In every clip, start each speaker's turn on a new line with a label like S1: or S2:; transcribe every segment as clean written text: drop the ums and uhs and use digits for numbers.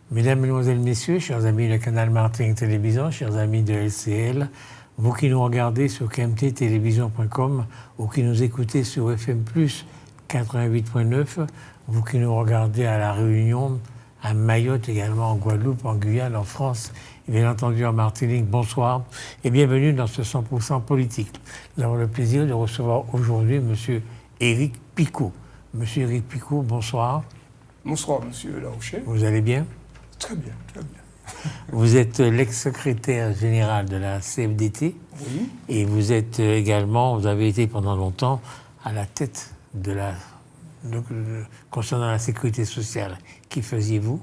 S1: Mesdames, Mesdemoiselles, Messieurs, chers amis de Canal Martinique Télévision, chers amis de LCL, vous qui nous regardez sur kmttélévision.com ou qui nous écoutez sur FM+, 88.9, vous qui nous regardez à La Réunion, à Mayotte également, en Guadeloupe, en Guyane, en France, et bien entendu en Martinique, bonsoir et bienvenue dans ce 100% politique. Nous avons le plaisir de recevoir aujourd'hui M. Éric Picot. Monsieur Éric Picot, bonsoir.
S2: Bonsoir, monsieur Larocher.
S1: Vous allez bien?
S2: Très bien, très bien.
S1: Vous êtes l'ex-secrétaire général de la CFDT.
S2: Oui.
S1: Et vous êtes également, vous avez été pendant longtemps à la tête de concernant la sécurité sociale. Qui faisiez-vous?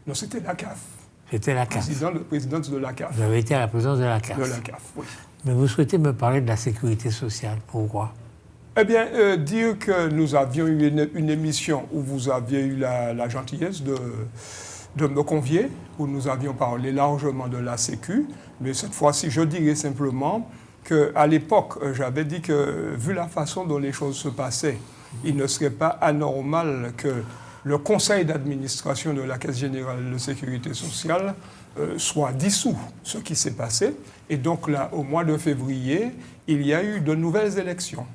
S2: Non, c'était la CAF.
S1: C'était la CAF.
S2: Présidente de la CAF.
S1: Vous avez été à la présidence de la CAF.
S2: De la CAF, oui.
S1: Mais vous souhaitez me parler de la sécurité sociale. Pourquoi?
S2: Eh bien, dire que nous avions eu une émission où vous aviez eu la gentillesse de me convier, où nous avions parlé largement de la Sécu, mais cette fois-ci, je dirais simplement qu'à l'époque, j'avais dit que, vu la façon dont les choses se passaient, il ne serait pas anormal que le conseil d'administration de la Caisse générale de sécurité sociale soit dissous, ce qui s'est passé. Et donc là, au mois de février, il y a eu de nouvelles élections.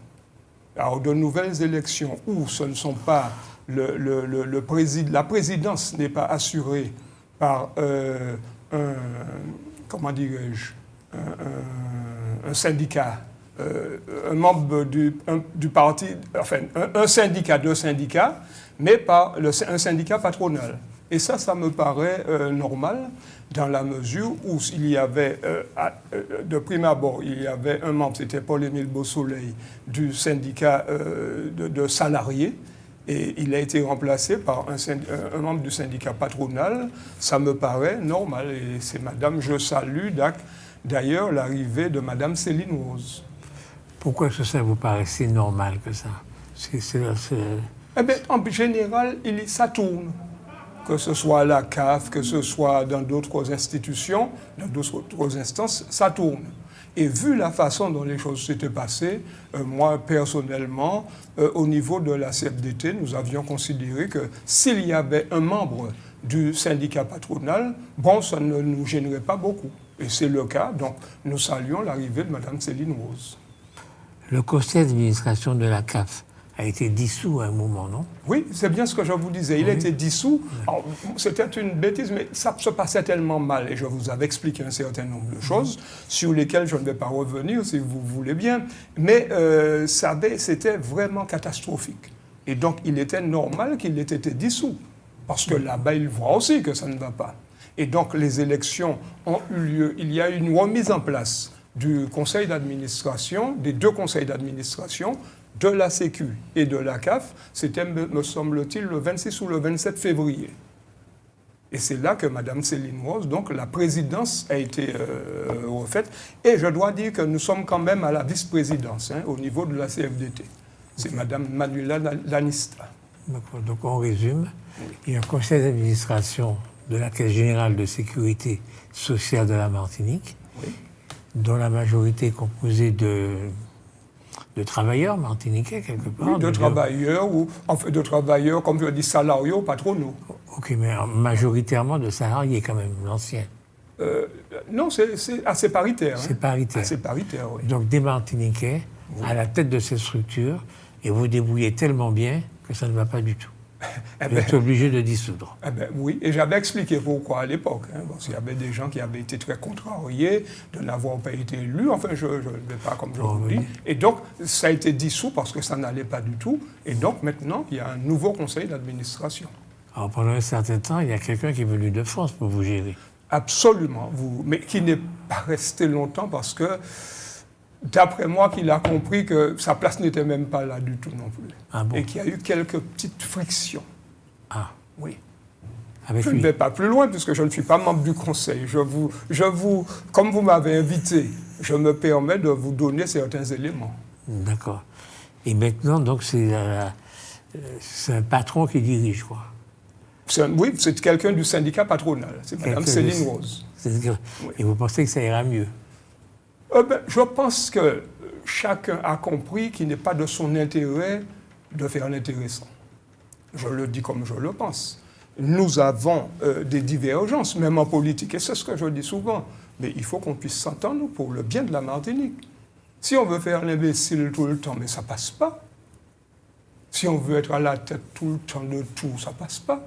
S2: Alors, de nouvelles élections où ce ne sont pas la présidence n'est pas assurée par un syndicat, un membre du parti, enfin un syndicat, deux syndicats, mais par un syndicat patronal. Et ça me paraît normal dans la mesure où il y avait, de prime abord, il y avait un membre, c'était Paul-Émile Beausoleil, du syndicat de salariés, et il a été remplacé par un membre du syndicat patronal. Ça me paraît normal. Et c'est madame, je salue d'ailleurs l'arrivée de madame Céline Rose.
S1: Pourquoi est-ce que ça vous paraît si normal que ça?
S2: Eh bien, en général, ça tourne. Que ce soit à la CAF, que ce soit dans d'autres institutions, dans d'autres instances, ça tourne. Et vu la façon dont les choses s'étaient passées, moi, personnellement, au niveau de la CFDT, nous avions considéré que s'il y avait un membre du syndicat patronal, bon, ça ne nous gênerait pas beaucoup. Et c'est le cas, donc nous saluons l'arrivée de mme Céline Rose.
S1: Le conseil d'administration de la CAF a été dissous à un moment, non?
S2: Oui, c'est bien ce que je vous disais. Il a été dissous. Alors, c'était une bêtise, mais ça se passait tellement mal. Et je vous avais expliqué un certain nombre de choses sur lesquelles je ne vais pas revenir, si vous voulez bien. Mais c'était vraiment catastrophique. Et donc, il était normal qu'il ait été dissous. Parce que là-bas, ils voient aussi que ça ne va pas. Et donc, les élections ont eu lieu. Il y a eu une remise en place du conseil d'administration, des deux conseils d'administration, de la Sécu et de la CAF, c'était, me semble-t-il, le 26 ou le 27 février. Et c'est là que mme Céline Rose, donc la présidence a été refaite. Et je dois dire que nous sommes quand même à la vice-présidence, au niveau de la CFDT. C'est mme Manuela Lanista.
S1: D'accord. Donc on résume. Il y a un conseil d'administration de la Caisse générale de sécurité sociale de la Martinique, dont la majorité est composée de travailleurs martiniquais, quelque part.
S2: Oui, de travailleurs, comme je dis, salariés ou patronaux.
S1: Ok, mais majoritairement de salariés, quand même, l'ancien.
S2: Non, c'est assez paritaire.
S1: C'est paritaire.
S2: Assez paritaire, oui.
S1: Donc des Martiniquais à la tête de ces structures, et vous débrouillez tellement bien que ça ne va pas du tout. Vous êtes obligé de dissoudre.
S2: Oui, et j'avais expliqué pourquoi à l'époque. Parce qu'il y avait des gens qui avaient été très contrariés de n'avoir pas été élus. Enfin, je ne vais pas comme je vous dis. Et donc, ça a été dissous parce que ça n'allait pas du tout. Et donc, maintenant, il y a un nouveau conseil d'administration.
S1: Alors, pendant un certain temps, il y a quelqu'un qui est venu de France pour vous gérer.
S2: Absolument. Mais qui n'est pas resté longtemps parce que, d'après moi, qu'il a compris que sa place n'était même pas là du tout non plus.
S1: Ah bon?
S2: Et qu'il y a eu quelques petites frictions.
S1: Ah.
S2: Oui.
S1: Avec
S2: je
S1: lui.
S2: ne vais pas plus loin puisque je ne suis pas membre du conseil. Comme vous m'avez invité, je me permets de vous donner certains éléments.
S1: D'accord. Et maintenant, donc, c'est un patron qui dirige, quoi.
S2: Oui, c'est quelqu'un du syndicat patronal. C'est mme Céline Rose.
S1: Et vous pensez que ça ira mieux?
S2: Je pense que chacun a compris qu'il n'est pas de son intérêt de faire l'intéressant. Je le dis comme je le pense. nous avons des divergences, même en politique, et c'est ce que je dis souvent. Mais il faut qu'on puisse s'entendre pour le bien de la Martinique. Si on veut faire l'imbécile tout le temps, mais ça ne passe pas. Si on veut être à la tête tout le temps de tout, ça ne passe pas.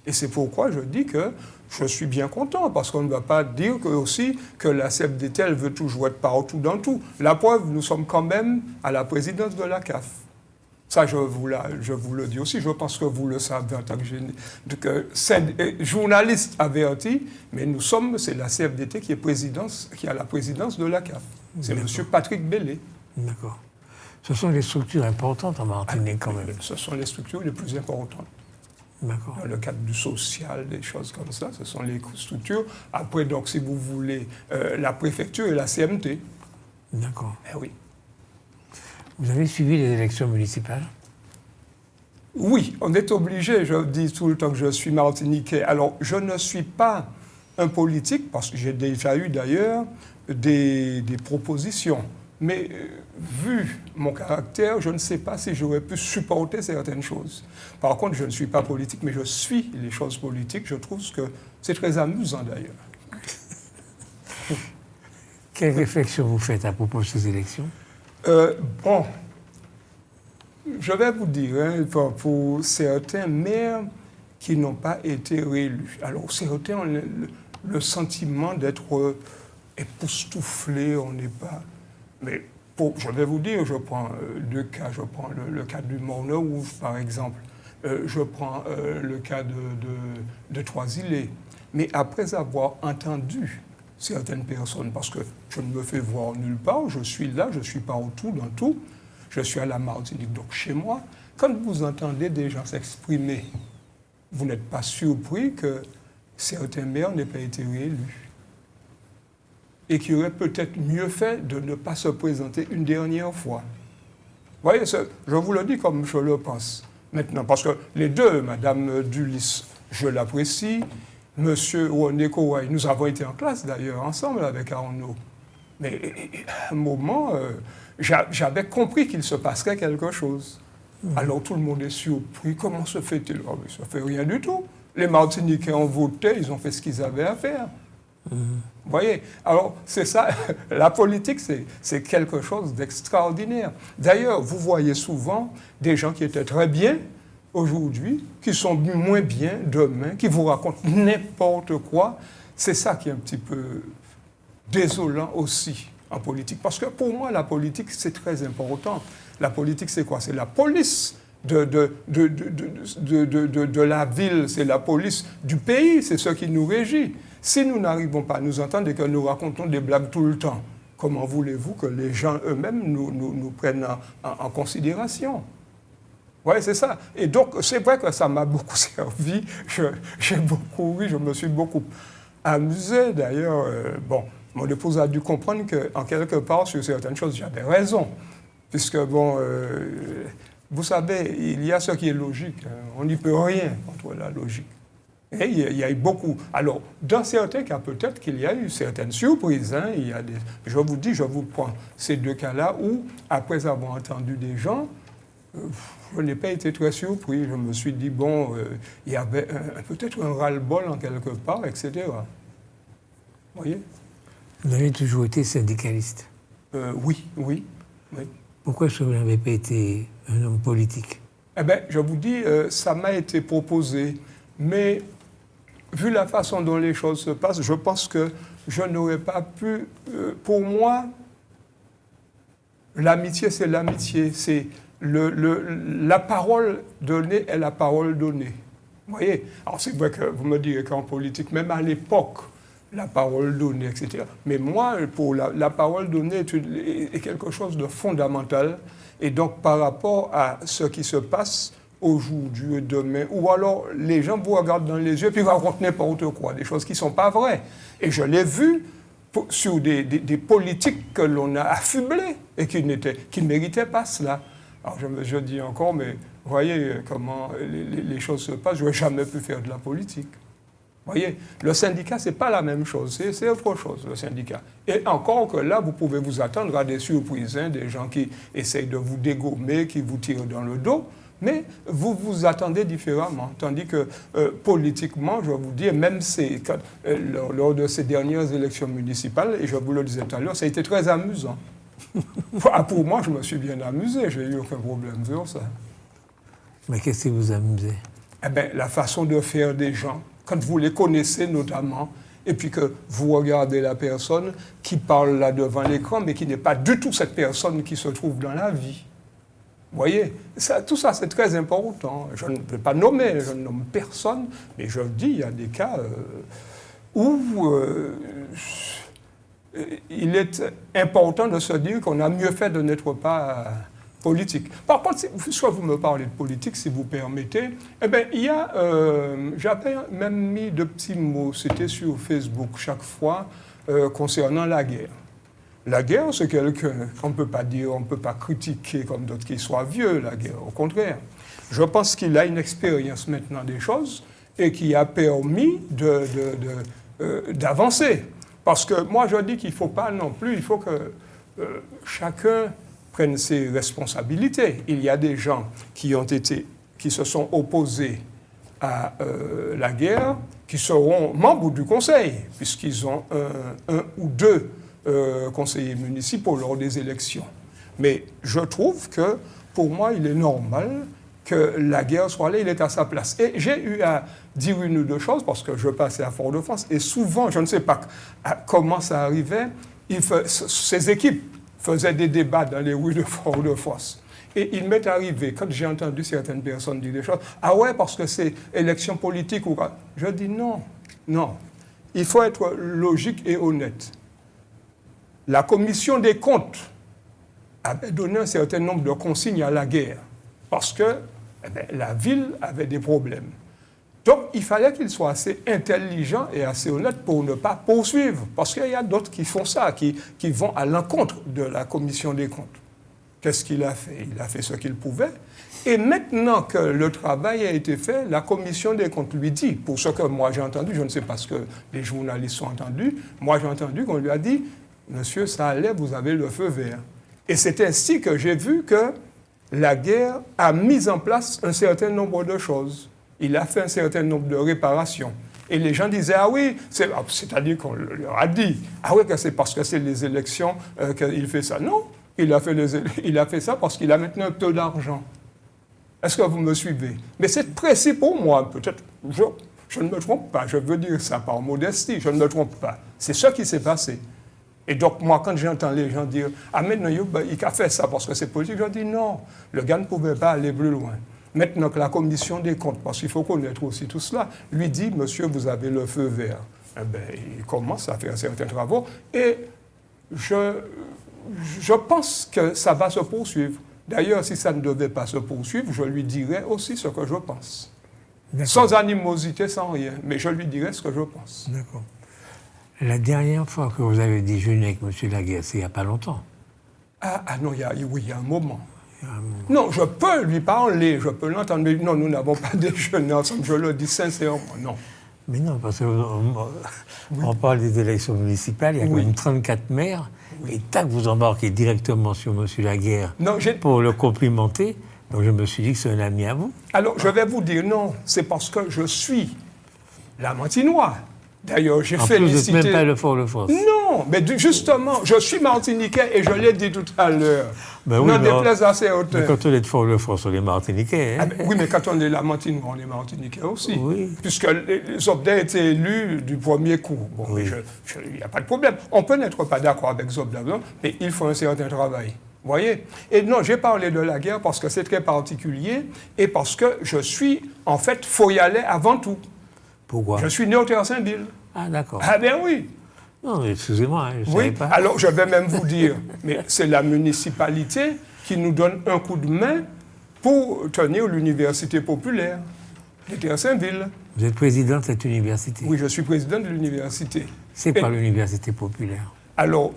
S2: Et c'est pourquoi je dis que je suis bien content, parce qu'on ne va pas dire aussi que la CFDT, elle veut toujours être partout dans tout. La preuve, nous sommes quand même à la présidence de la CAF. Ça, je vous le dis aussi, je pense que vous le savez en tant que journaliste averti, mais c'est la CFDT qui a la présidence de la CAF. C'est M. Patrick Bellé.
S1: D'accord. Ce sont des structures importantes en Martinique quand même.
S2: Ce sont les structures les plus importantes.
S1: D'accord.
S2: Dans le cadre du social, des choses comme ça, ce sont les structures. Après, donc, si vous voulez, la préfecture et la CMT.
S1: D'accord.
S2: Eh oui.
S1: Vous avez suivi les élections municipales?
S2: Oui, on est obligé. Je dis tout le temps que je suis martiniquais. Alors, je ne suis pas un politique, parce que j'ai déjà eu d'ailleurs des propositions. Mais vu mon caractère, je ne sais pas si j'aurais pu supporter certaines choses. Par contre, je ne suis pas politique, mais je suis les choses politiques. Je trouve que c'est très amusant d'ailleurs.
S1: Quelle réflexion vous faites à propos de ces élections?
S2: Bon, je vais vous dire, hein, pour certains maires qui n'ont pas été réélus, alors certains ont le sentiment d'être époustouflés, on n'est pas... Mais je vais vous dire, je prends deux cas. Je prends le cas du Morne-Rouge, par exemple. Je prends le cas de Trois-Îlets. Mais après avoir entendu certaines personnes, parce que je ne me fais voir nulle part, je suis là, je suis partout, dans tout, je suis à la Martinique, donc chez moi, quand vous entendez des gens s'exprimer, vous n'êtes pas surpris que certains maires n'aient pas été réélus. Et qui aurait peut-être mieux fait de ne pas se présenter une dernière fois. Vous voyez, je vous le dis comme je le pense maintenant, parce que les deux, Madame Dulis, je l'apprécie, Monsieur René Kouaï, nous avons été en classe d'ailleurs, ensemble avec Arnaud. Mais à un moment, j'avais compris qu'il se passerait quelque chose. Alors tout le monde est surpris. Comment se fait-il? Oh, mais ça ne fait rien du tout. Les Martiniquais ont voté, ils ont fait ce qu'ils avaient à faire. Vous voyez? Alors, c'est ça, la politique, c'est quelque chose d'extraordinaire. D'ailleurs, vous voyez souvent des gens qui étaient très bien aujourd'hui, qui sont moins bien demain, qui vous racontent n'importe quoi. C'est ça qui est un petit peu désolant aussi en politique. Parce que pour moi, la politique, c'est très important. La politique, c'est quoi? C'est la police de la ville, c'est la police du pays, c'est ce qui nous régit. Si nous n'arrivons pas à nous entendre et que nous racontons des blagues tout le temps, comment voulez-vous que les gens eux-mêmes nous prennent en considération? Oui, c'est ça. Et donc, c'est vrai que ça m'a beaucoup servi. J'ai beaucoup ri, je me suis beaucoup amusé. D'ailleurs, bon, mon épouse a dû comprendre qu'en quelque part, sur certaines choses, j'avais raison. Puisque, bon, vous savez, il y a ce qui est logique. On n'y peut rien contre la logique. Et il y a eu beaucoup. Alors, dans certains cas, peut-être qu'il y a eu certaines surprises. Hein. Je vous dis, je vous prends ces deux cas-là où, après avoir entendu des gens, je n'ai pas été très surpris. Je me suis dit, bon, il y avait peut-être un ras-le-bol en quelque part, etc. Vous voyez?
S1: Vous avez toujours été syndicaliste?
S2: Oui.
S1: Pourquoi est-ce que vous n'avez pas été un homme politique?
S2: Eh bien, je vous dis, ça m'a été proposé, mais vu la façon dont les choses se passent, je pense que je n'aurais pas pu... pour moi, l'amitié, c'est l'amitié. C'est la parole donnée est la parole donnée. Vous voyez? Alors, c'est vrai que vous me direz qu'en politique, même à l'époque, la parole donnée, etc. Mais moi, pour la parole donnée est quelque chose de fondamental. Et donc, par rapport à ce qui se passe aujourd'hui et demain, ou alors les gens vous regardent dans les yeux et puis racontent n'importe quoi, des choses qui ne sont pas vraies. Et je l'ai vu sur des politiques que l'on a affublées et qui ne méritaient pas cela. Alors je dis encore, mais voyez comment les choses se passent, je n'aurais jamais pu faire de la politique. Voyez, le syndicat, ce n'est pas la même chose, c'est autre chose, le syndicat. Et encore que là, vous pouvez vous attendre à des surprises, hein, des gens qui essayent de vous dégommer, qui vous tirent dans le dos. Mais vous vous attendez différemment. Tandis que politiquement, je vais vous dire, même lors de ces dernières élections municipales, et je vous le disais tout à l'heure, ça a été très amusant. Pour moi, je me suis bien amusé, je n'ai eu aucun problème sur ça.
S1: Mais qu'est-ce qui vous amusait?
S2: Eh bien, la façon de faire des gens, quand vous les connaissez notamment, et puis que vous regardez la personne qui parle là devant l'écran, mais qui n'est pas du tout cette personne qui se trouve dans la vie. Vous voyez, tout ça, c'est très important. Je ne peux pas nommer, je ne nomme personne, mais je dis, il y a des cas où il est important de se dire qu'on a mieux fait de n'être pas politique. Par contre, soit vous me parlez de politique, si vous permettez, eh bien, il y a, j'avais même mis de petits mots, c'était sur Facebook chaque fois, concernant la guerre. La guerre, c'est quelqu'un qu'on ne peut pas dire, on ne peut pas critiquer comme d'autres qui soient vieux, la guerre, au contraire. Je pense qu'il a une expérience maintenant des choses et qui a permis d'avancer. Parce que moi, je dis qu'il ne faut pas non plus, il faut que chacun prenne ses responsabilités. Il y a des gens qui se sont opposés à la guerre, qui seront membres du Conseil, puisqu'ils ont un ou deux conseillers municipaux lors des élections. Mais je trouve que, pour moi, il est normal que la guerre soit là, il est à sa place. Et j'ai eu à dire une ou deux choses, parce que je passais à Fort-de-France, et souvent, je ne sais pas comment ça arrivait, ces équipes faisaient des débats dans les rues de Fort-de-France. Et il m'est arrivé, quand j'ai entendu certaines personnes dire des choses, « Ah ouais, parce que c'est élection politique ou quoi ?» Je dis non, non. Il faut être logique et honnête. La commission des comptes avait donné un certain nombre de consignes à la guerre, parce que la ville avait des problèmes. Donc, il fallait qu'il soit assez intelligent et assez honnête pour ne pas poursuivre. Parce qu'il y a d'autres qui font ça, qui vont à l'encontre de la commission des comptes. Qu'est-ce qu'il a fait? Il a fait ce qu'il pouvait. Et maintenant que le travail a été fait, la commission des comptes lui dit, pour ce que moi j'ai entendu, je ne sais pas ce que les journalistes ont entendu, moi j'ai entendu qu'on lui a dit, « Monsieur, ça allait, vous avez le feu vert. » Et c'est ainsi que j'ai vu que la guerre a mis en place un certain nombre de choses. Il a fait un certain nombre de réparations. Et les gens disaient, ah oui, c'est-à-dire qu'on leur a dit, ah oui, que c'est parce que c'est les élections qu'il fait ça. Non, il a fait ça parce qu'il a maintenant un peu d'argent. Est-ce que vous me suivez? Mais c'est précis pour moi, peut-être, je ne me trompe pas, je veux dire ça par modestie, je ne me trompe pas. C'est ce qui s'est passé. Et donc, moi, quand j'entends les gens dire, ah maintenant, il a fait ça parce que c'est politique, je dis non, le gars ne pouvait pas aller plus loin. Maintenant que la commission des comptes, parce qu'il faut connaître aussi tout cela, lui dit, monsieur, vous avez le feu vert. Eh bien, il commence à faire certains travaux et je pense que ça va se poursuivre. D'ailleurs, si ça ne devait pas se poursuivre, je lui dirais aussi ce que je pense. Sans animosité, sans rien, mais je lui dirais ce que je pense.
S1: D'accord. La dernière fois que vous avez déjeuné avec M. Laguerre, c'est il n'y a pas longtemps.
S2: Ah non, il y a un moment. Non, je peux lui parler, je peux l'entendre, mais non, nous n'avons pas déjeuné ensemble, je le dis sincèrement, non.
S1: Mais non, parce qu'on parle des élections municipales, il y a quand même 34 maires, et tac, vous embarquez directement sur M. Laguerre pour le complimenter. Donc je me suis dit que c'est un ami à vous.
S2: Alors, je vais vous dire non, c'est parce que je suis Lamantinois. D'ailleurs, j'ai félicité...
S1: En plus, vous n'êtes même pas le Fort-de-France.
S2: Non, mais justement, je suis martiniquais et je l'ai dit tout à l'heure.
S1: Ben oui,
S2: non déplaise à ces hauteurs.
S1: Mais quand on est de Fort-de-France, on est martiniquais. Hein?
S2: Oui, mais quand on est Lamantinois, on est martiniquais aussi.
S1: Oui.
S2: Puisque les Zobda étaient élus du premier coup. Bon, oui. Il n'y a pas de problème. On peut n'être pas d'accord avec Zobda, mais il faut un certain travail. Vous voyez? Et non, j'ai parlé de la guerre parce que c'est très particulier et parce que je suis, en fait, Foyalais avant tout.
S1: Pourquoi?
S2: Je suis né au Terre-Saint-Ville.
S1: Ah, d'accord.
S2: Ah, bien oui.
S1: Non, excusez-moi, je ne savais pas.
S2: Alors je vais même vous dire, mais c'est la municipalité qui nous donne un coup de main pour tenir l'université populaire de Terre-Saint-Ville.
S1: Vous êtes président de cette université?
S2: Oui, je suis président de l'université.
S1: C'est pas l'université populaire?
S2: Alors,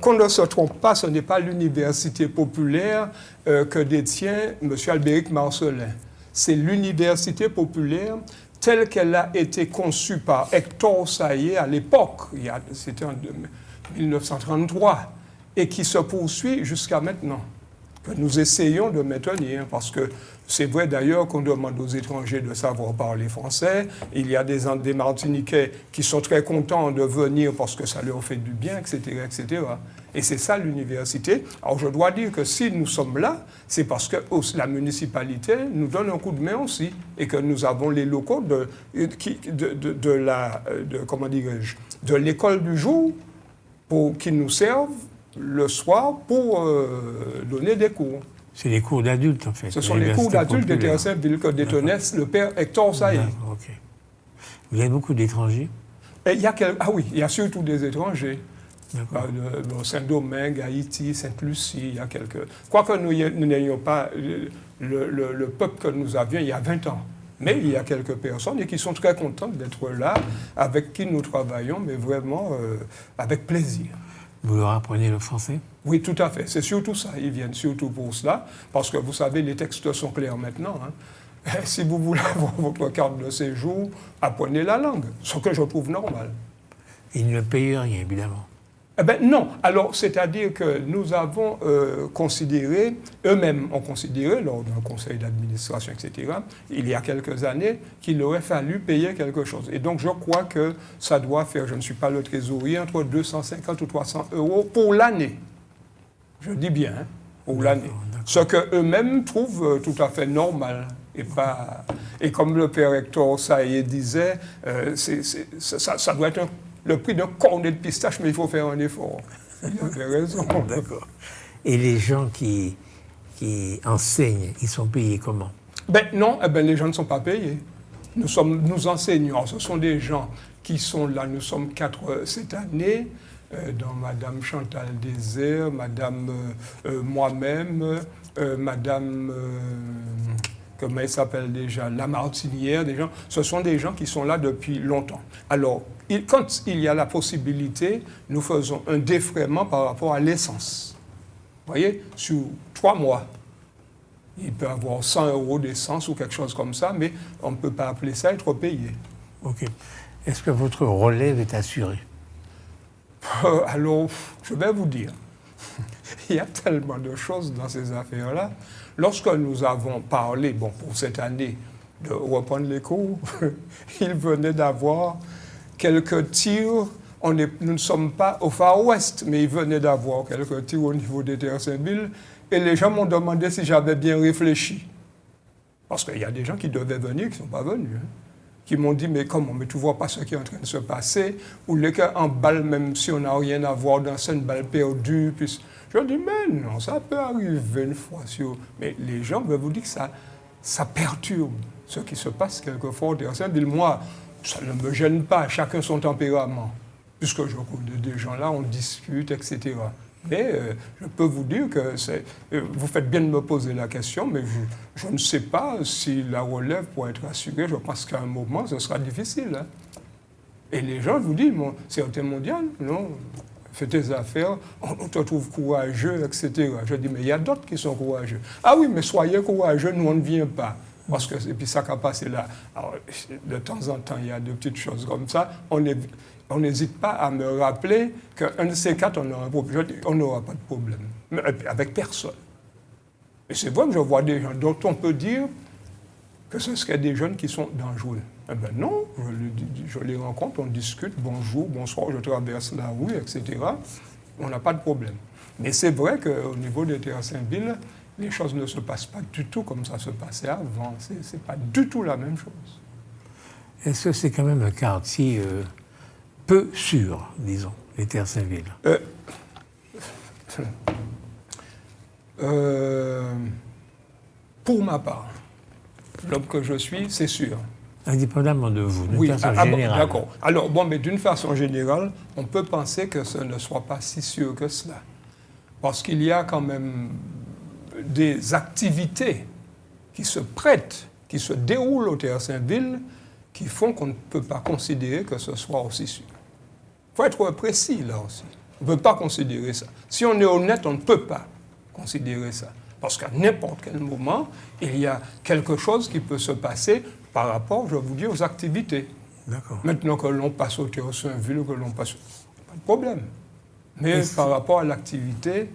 S2: qu'on ne se trompe pas, ce n'est pas l'université populaire que détient M. Albéric Marcelin. C'est l'université populaire telle qu'elle a été conçue par Hector Saillé à l'époque, c'était en 1933, et qui se poursuit jusqu'à maintenant. que nous essayons de maintenir, parce que c'est vrai d'ailleurs qu'on demande aux étrangers de savoir parler français. Il y a des Martiniquais qui sont très contents de venir parce que ça leur fait du bien, etc., etc. Et c'est ça l'université. Alors je dois dire que si nous sommes là, c'est parce que la municipalité nous donne un coup de main aussi et que nous avons les locaux de l'école du jour qui nous servent le soir pour donner des cours.
S1: C'est les cours d'adultes, en fait.
S2: Ce sont les cours d'adultes de Terre Sainte-Ville que détenait le père Hector Sailly.
S1: Okay. Vous avez beaucoup d'étrangers?
S2: Ah oui, il y a surtout des étrangers. Saint-Domingue, Haïti, Sainte-Lucie, il y a quelques... Quoique nous n'ayons pas le peuple que nous avions il y a 20 ans. Mais il y a quelques personnes et qui sont très contentes d'être là, avec qui nous travaillons, mais vraiment avec plaisir.
S1: Vous leur apprenez le français?
S2: Oui, tout à fait. C'est surtout ça. Ils viennent surtout pour cela, parce que vous savez, les textes sont clairs maintenant. Hein. Si vous voulez avoir votre carte de séjour, apprenez la langue, ce que je trouve normal.
S1: Ils ne payent rien, évidemment.
S2: Eh bien non. Alors, c'est-à-dire que nous avons considéré, eux-mêmes ont considéré, lors d'un conseil d'administration, etc., il y a quelques années, qu'il aurait fallu payer quelque chose. Et donc, je crois que ça doit faire, je ne suis pas le trésorier, entre 250 ou 300 euros pour l'année. Je dis bien, hein, pour l'année. Ce qu'eux-mêmes trouvent tout à fait normal. Et comme le père Hector Sailly disait, ça doit être le prix d'un cornet de pistache, mais il faut faire un effort. Il avait raison.
S1: D'accord. Et les gens qui enseignent, ils sont payés comment?
S2: Non, les gens ne sont pas payés. Nous enseignons. Ce sont des gens qui sont là. Nous sommes 4 cette année, dont Madame Chantal Désert, Madame moi-même, Madame... comment elle s'appelle déjà, la Martinière, des gens. Ce sont des gens qui sont là depuis longtemps. Alors, quand il y a la possibilité, nous faisons un défraiement par rapport à l'essence. Vous voyez, sur 3 mois, il peut y avoir 100 euros d'essence ou quelque chose comme ça, mais on ne peut pas appeler ça être payé.
S1: OK. Est-ce que votre relève est assurée?
S2: Alors, je vais vous dire, il y a tellement de choses dans ces affaires-là. Lorsque nous avons parlé, pour cette année, de reprendre les cours, il venait d'avoir quelques tirs. Nous ne sommes pas au Far West, mais il venait d'avoir quelques tirs au niveau des Terres Sainte-Ville. Et les gens m'ont demandé si j'avais bien réfléchi. Parce qu'il y a des gens qui devaient venir, qui ne sont pas venus. Hein, qui m'ont dit, mais comment, mais tu ne vois pas ce qui est en train de se passer? Ou les cas en balle, même si on n'a rien à voir dans ça, une balle perdue, puis... Je dis, mais non, ça peut arriver une fois. Mais les gens veulent vous dire que ça perturbe ce qui se passe quelquefois au Terre Sainte-Ville. Moi, ça ne me gêne pas, chacun son tempérament. Puisque je connais des gens là, on discute, etc. Mais je peux vous dire que vous faites bien de me poser la question, mais je ne sais pas si la relève pourrait être assurée. Je pense qu'à un moment, ce sera difficile. Hein. Et les gens vous disent, c'est un thème mondial, non? Fais tes affaires, on te trouve courageux, etc. Je dis, mais il y a d'autres qui sont courageux. Ah oui, mais soyez courageux, nous on ne vient pas. Parce que, et puis ça a passé là. Alors, de temps en temps, il y a des petites choses comme ça. On n'hésite pas à me rappeler qu'un de ces 4, on aura un problème. Je dis, on n'aura pas de problème. Mais avec personne. Et c'est vrai que je vois des gens dont on peut dire que ce seraient des jeunes qui sont dangereux. Eh bien non, je les rencontre, on discute, bonjour, bonsoir, je traverse la rue, etc. On n'a pas de problème. Mais c'est vrai qu'au niveau des Terres Sainte-Ville, les choses ne se passent pas du tout comme ça se passait avant. Ce n'est pas du tout la même chose.
S1: Est-ce que c'est quand même un quartier peu sûr, disons, les Terres Sainte-Ville?
S2: Pour ma part, l'homme que je suis, c'est sûr.
S1: Indépendamment de vous, d'une
S2: oui,
S1: façon générale.
S2: D'accord. Alors, mais d'une façon générale, on peut penser que ce ne soit pas si sûr que cela. Parce qu'il y a quand même des activités qui se prêtent, qui se déroulent aux Terres Sainte-Ville, qui font qu'on ne peut pas considérer que ce soit aussi sûr. Il faut être précis, là aussi. On ne peut pas considérer ça. Si on est honnête, on ne peut pas considérer ça. Parce qu'à n'importe quel moment, il y a quelque chose qui peut se passer par rapport, je vous dis, aux activités.
S1: D'accord.
S2: Maintenant que l'on passe au Terre Sainte-Ville, que l'on passe... Pas de problème. Mais par rapport à l'activité,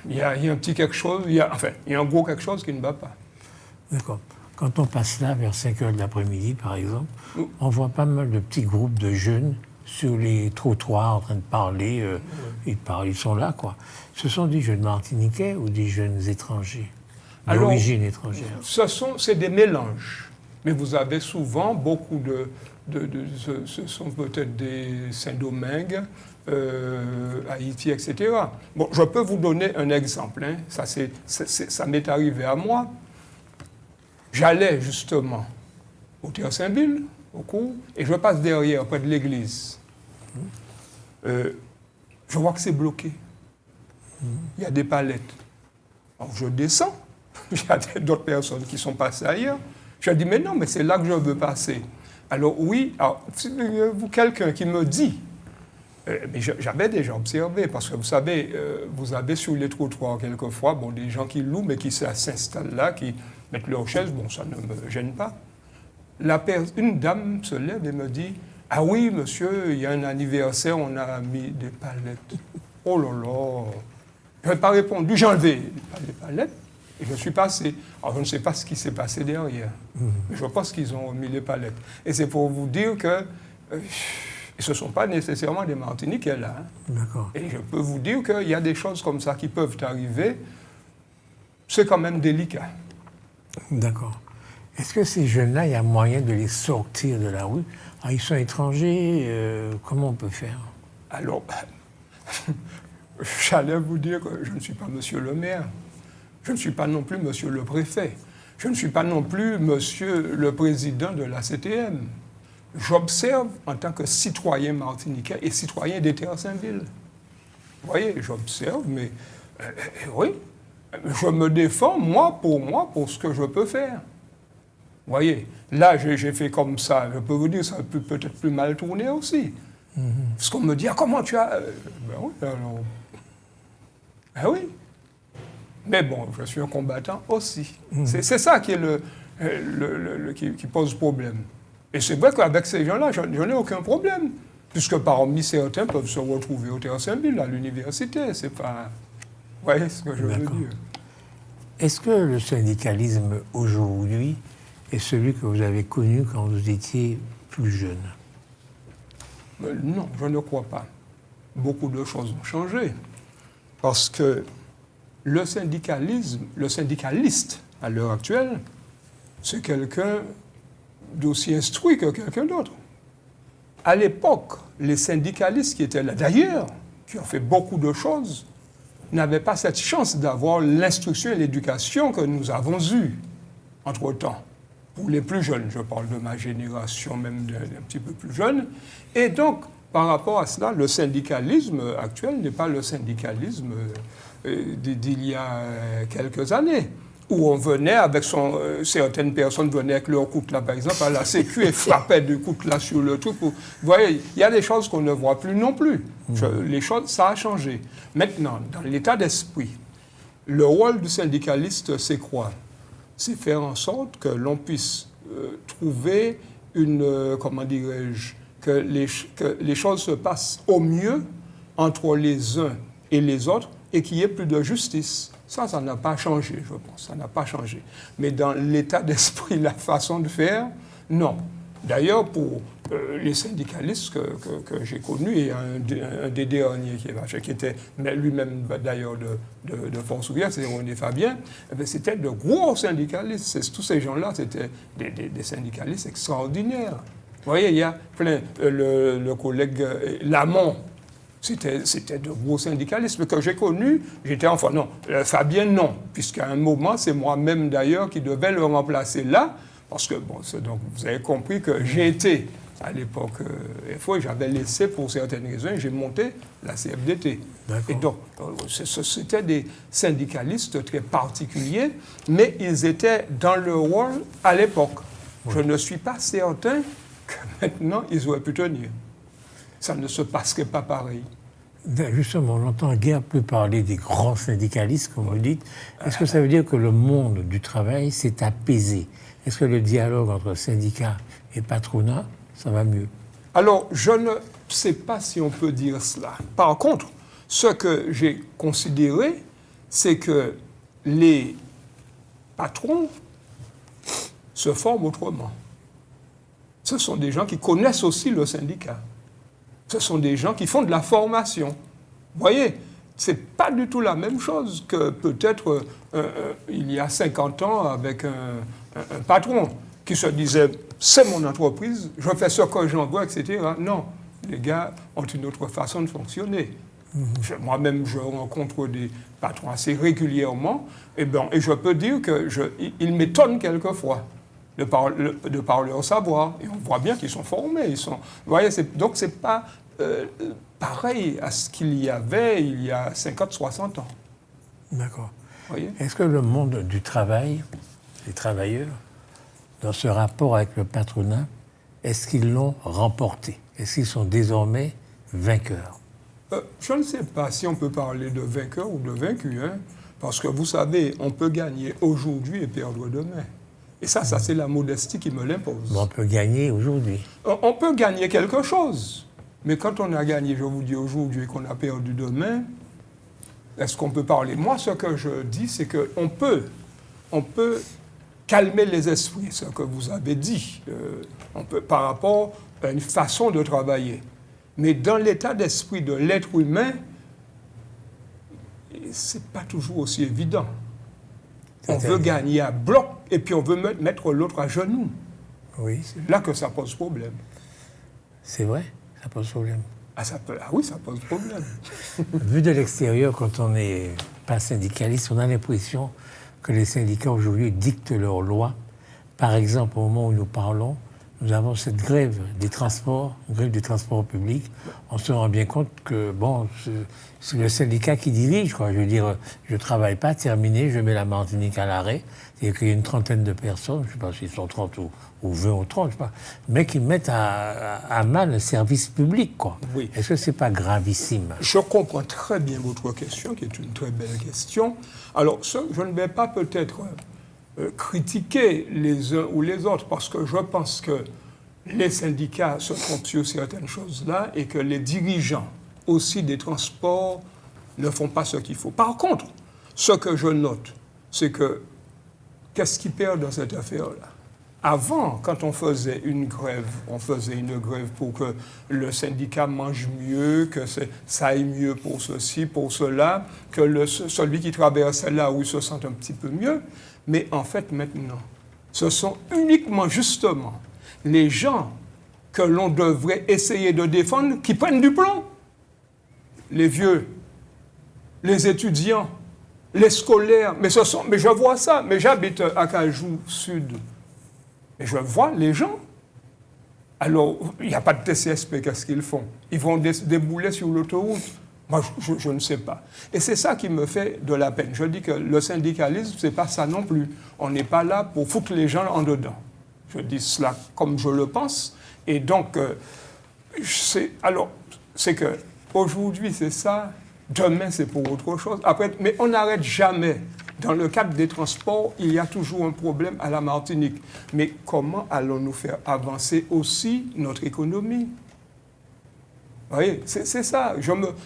S2: il y a un petit quelque chose, il y a un gros quelque chose qui ne va pas.
S1: D'accord. Quand on passe là, vers 5 heures de l'après-midi, par exemple, on voit pas mal de petits groupes de jeunes sur les trottoirs en train de parler. Ils sont là, quoi. Ce sont des jeunes martiniquais ou des jeunes étrangers, d'origine étrangère?
S2: C'est des mélanges. Mais vous avez souvent beaucoup ce sont peut-être des Saint-Domingue, Haïti, etc. Bon, je peux vous donner un exemple. Hein. Ça m'est arrivé à moi. J'allais justement au Théâtre Saint-Ville, au cours, et je passe derrière, près de l'église. Je vois que c'est bloqué. Il y a des palettes. Alors je descends. Il y a d'autres personnes qui sont passées ailleurs. Je dis, mais non, mais c'est là que je veux passer. Alors oui, vous quelqu'un qui me dit, mais j'avais déjà observé, parce que vous savez, vous avez sur les trottoirs quelquefois des gens qui louent, mais qui s'installent là, qui mettent leurs chaises, ça ne me gêne pas. Une dame se lève et me dit, ah oui, monsieur, il y a un anniversaire, on a mis des palettes. Oh là là. Je n'ai pas répondu, j'ai enlevé les palettes et je suis passé. Alors je ne sais pas ce qui s'est passé derrière, mais je pense qu'ils ont mis les palettes. Et c'est pour vous dire que ce ne sont pas nécessairement des Martiniquais là. Hein.
S1: D'accord.
S2: Et je peux vous dire qu'il y a des choses comme ça qui peuvent arriver. C'est quand même délicat.
S1: D'accord. Est-ce que ces jeunes-là, il y a moyen de les sortir de la rue? Alors, ils sont étrangers, comment on peut faire?
S2: Alors, j'allais vous dire que je ne suis pas monsieur le maire. Je ne suis pas non plus monsieur le préfet. Je ne suis pas non plus monsieur le président de la CTM. J'observe en tant que citoyen martiniquais et citoyen des Terres Saint-Ville. Vous voyez, j'observe, mais oui, je me défends, moi, pour ce que je peux faire. Vous voyez, là, j'ai fait comme ça. Je peux vous dire, ça peut peut-être plus mal tourner aussi. Parce qu'on me dit, ah, comment tu as... Ben oui, alors... Ben oui. Mais bon, je suis un combattant aussi. C'est ça qui est qui pose problème. Et c'est vrai qu'avec ces gens-là, je n'ai aucun problème. Puisque parmi certains peuvent se retrouver au Théâtre Saint-Ville, à l'université. C'est pas... Vous voyez ce que je veux dire.
S1: Est-ce que le syndicalisme aujourd'hui est celui que vous avez connu quand vous étiez plus jeune?
S2: Non, je ne crois pas. Beaucoup de choses ont changé. Parce que le syndicaliste, à l'heure actuelle, c'est quelqu'un d'aussi instruit que quelqu'un d'autre. À l'époque, les syndicalistes qui étaient là, d'ailleurs, qui ont fait beaucoup de choses, n'avaient pas cette chance d'avoir l'instruction et l'éducation que nous avons eue entre-temps. Pour les plus jeunes, je parle de ma génération, même d'un petit peu plus jeune. Et donc, par rapport à cela, le syndicalisme actuel n'est pas le syndicalisme d'il y a quelques années, où on venait avec certaines personnes venaient avec leur coutelas, par exemple, à la Sécu et frappaient du coutelas sur le truc. Vous voyez, il y a des choses qu'on ne voit plus non plus. Les choses, ça a changé. Maintenant, dans l'état d'esprit, le rôle du syndicaliste, c'est quoi? C'est faire en sorte que l'on puisse trouver comment dirais-je, que les choses se passent au mieux entre les uns et les autres et qu'il y ait plus de justice. Ça n'a pas changé, je pense. Ça n'a pas changé. Mais dans l'état d'esprit, la façon de faire, non. D'ailleurs, pour les syndicalistes que j'ai connus, et un des derniers qui était lui-même d'ailleurs de Force ouvrière, c'est René Fabien, c'était de gros syndicalistes. Tous ces gens-là, c'était des syndicalistes extraordinaires. Vous voyez, il y a plein... le collègue Lamont, c'était de gros syndicalistes que j'ai connus. J'étais enfant. Non, Fabien, non. Puisqu'à un moment, c'est moi-même d'ailleurs qui devais le remplacer là. Parce que, donc, vous avez compris que j'ai été, à l'époque, FO, et j'avais laissé pour certaines raisons, et j'ai monté la CFDT. D'accord. Et donc, c'était des syndicalistes très particuliers, mais ils étaient dans le rôle à l'époque. Oui. Je ne suis pas certain que maintenant, ils auraient pu tenir. Ça ne se passerait pas pareil.
S1: Justement, on n'entend guère plus parler des grands syndicalistes, comme vous dites. Est-ce que ça veut dire que le monde du travail s'est apaisé? Est-ce que le dialogue entre syndicats et patronat, ça va mieux? Alors, je ne sais pas si on peut dire cela. Par contre, ce que j'ai considéré,
S2: c'est que les patrons se forment autrement. Ce sont des gens qui connaissent aussi le syndicat. Ce sont des gens qui font de la formation. Vous voyez, ce n'est pas du tout la même chose que peut-être il y a 50 ans avec un patron qui se disait « c'est mon entreprise, je fais ce que j'en veux, etc. » Non, les gars ont une autre façon de fonctionner. Moi-même, je rencontre des patrons assez régulièrement, et je peux dire qu'ils m'étonnent quelquefois de par leur savoir. Et on voit bien qu'ils sont formés. Vous voyez, donc ce n'est pas pareil à ce qu'il y avait il y a 50, 60 ans.
S1: D'accord.
S2: Voyez ?
S1: Est-ce que le monde du travail, les travailleurs, dans ce rapport avec le patronat, est-ce qu'ils l'ont remporté? Est-ce qu'ils sont désormais vainqueurs?
S2: Je ne sais pas si on peut parler de vainqueur ou de vaincu, hein, parce que vous savez, on peut gagner aujourd'hui et perdre demain. Et ça c'est la modestie qui me l'impose.
S1: Mais on peut gagner aujourd'hui.
S2: On peut gagner quelque chose, mais quand on a gagné, je vous dis aujourd'hui, et qu'on a perdu demain, est-ce qu'on peut parler? Moi, ce que je dis, c'est qu'on peut calmer les esprits, ce que vous avez dit, on peut, par rapport à une façon de travailler. Mais dans l'état d'esprit de l'être humain, ce n'est pas toujours aussi évident. On veut gagner à bloc et puis on veut mettre l'autre à genoux.
S1: Oui.
S2: C'est là que ça pose problème.
S1: C'est vrai, ça pose problème.
S2: Ah oui, ça pose problème.
S1: Vu de l'extérieur, quand on n'est pas syndicaliste, on a l'impression que les syndicats aujourd'hui dictent leurs lois. Par exemple, au moment où nous parlons, nous avons cette grève des transports, grève des transports publics. On se rend bien compte que, bon, c'est le syndicat qui dirige, quoi. Je veux dire, je ne travaille pas, terminé, je mets la Martinique à l'arrêt. C'est-à-dire qu'il y a une trentaine de personnes, je ne sais pas s'ils sont 30 ou 20 ou 30, je sais pas, mais qui mettent à mal le service public, quoi.
S2: Oui.
S1: Est-ce que ce n'est pas gravissime?
S2: Je comprends très bien votre question, qui est une très belle question. Alors, je ne vais pas peut-être critiquer les uns ou les autres, parce que je pense que les syndicats se trompent sur certaines choses-là et que les dirigeants aussi des transports ne font pas ce qu'il faut. Par contre, ce que je note, c'est que qu'est-ce qui perd dans cette affaire-là? Avant, quand on faisait une grève pour que le syndicat mange mieux, que ça aille mieux pour ceci, pour cela, que celui qui traversait là où il se sente un petit peu mieux. Mais en fait, maintenant, ce sont uniquement, justement, les gens que l'on devrait essayer de défendre qui prennent du plomb. Les vieux, les étudiants, les scolaires. Mais je vois ça. Mais j'habite à Cajou Sud. Et je vois les gens. Alors, il n'y a pas de TCSP, qu'est-ce qu'ils font? Ils vont débouler sur l'autoroute. Moi, je ne sais pas. Et c'est ça qui me fait de la peine. Je dis que le syndicalisme, ce n'est pas ça non plus. On n'est pas là pour foutre les gens en dedans. Je dis cela comme je le pense. Et donc, c'est que aujourd'hui, c'est ça. Demain, c'est pour autre chose. Après, mais on n'arrête jamais. Dans le cadre des transports, il y a toujours un problème à la Martinique. Mais comment allons-nous faire avancer aussi notre économie? Vous voyez, c'est ça.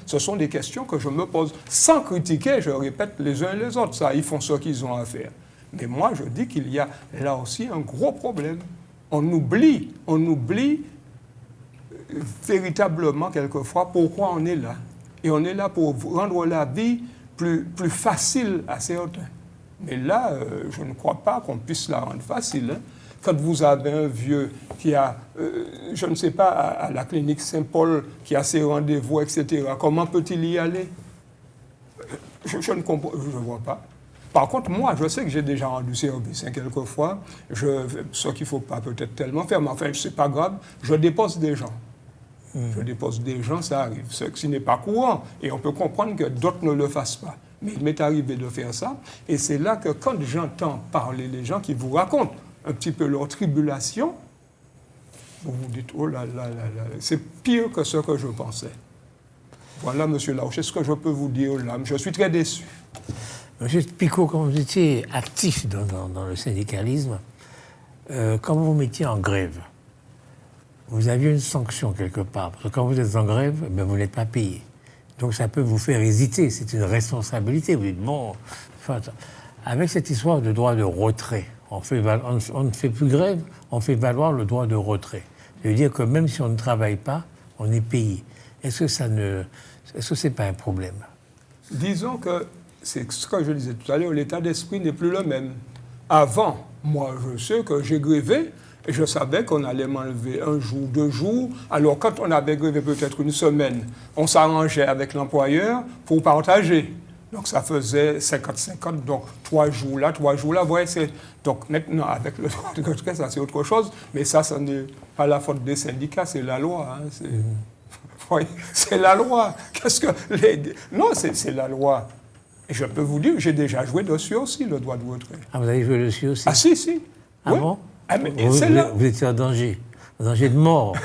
S2: Ce sont des questions que je me pose. Sans critiquer, je répète, les uns et les autres. Ça, ils font ce qu'ils ont à faire. Mais moi, je dis qu'il y a là aussi un gros problème. On oublie véritablement, quelquefois, pourquoi on est là. Et on est là pour rendre la vie plus facile à certains. Mais là, je ne crois pas qu'on puisse la rendre facile. Hein. Quand vous avez un vieux qui a, je ne sais pas, à la clinique Saint-Paul, qui a ses rendez-vous, etc., comment peut-il y aller? Je ne comprends, je ne vois pas. Par contre, moi, je sais que j'ai déjà rendu service, hein, quelquefois. Ce qu'il ne faut pas peut-être tellement faire, mais enfin, ce n'est pas grave, je dépose des gens. Je dépose des gens, ça arrive. Ce n'est pas courant. Et on peut comprendre que d'autres ne le fassent pas. Mais il m'est arrivé de faire ça. Et c'est là que quand j'entends parler les gens qui vous racontent un petit peu leur tribulation, vous vous dites, oh là là là là, c'est pire que ce que je pensais. Voilà, M. Laouche, c'est ce que je peux vous dire là. Je suis très déçu.
S1: Monsieur Picot, quand vous étiez actif dans le syndicalisme, quand vous vous mettiez en grève, vous aviez une sanction quelque part. Parce que quand vous êtes en grève, ben vous n'êtes pas payé. Donc ça peut vous faire hésiter, c'est une responsabilité. Vous dites, bon, avec cette histoire de droit de retrait, on ne fait plus grève, on fait valoir le droit de retrait. Ça veut dire que même si on ne travaille pas, on est payé. Est-ce que c'est pas un problème?
S2: Disons que, c'est ce que je disais tout à l'heure, l'état d'esprit n'est plus le même. Avant, moi, je sais que j'ai grévé, et je savais qu'on allait m'enlever 1 jour, 2 jours. Alors, quand on avait grévé peut-être 1 semaine, on s'arrangeait avec l'employeur pour partager. Donc, ça faisait 50-50, donc 3 jours là, 3 jours là. Ouais, donc, maintenant, avec le droit de retrait, ça c'est autre chose. Mais ça n'est pas la faute des syndicats, c'est la loi. Hein, oui, c'est la loi. Non, c'est la loi. Et je peux vous dire, j'ai déjà joué dessus aussi, le droit de retrait.
S1: Ah, vous avez joué dessus aussi?
S2: Ah, si.
S1: Ah
S2: oui.
S1: bon?
S2: Ah, mais
S1: vous étiez en danger de mort.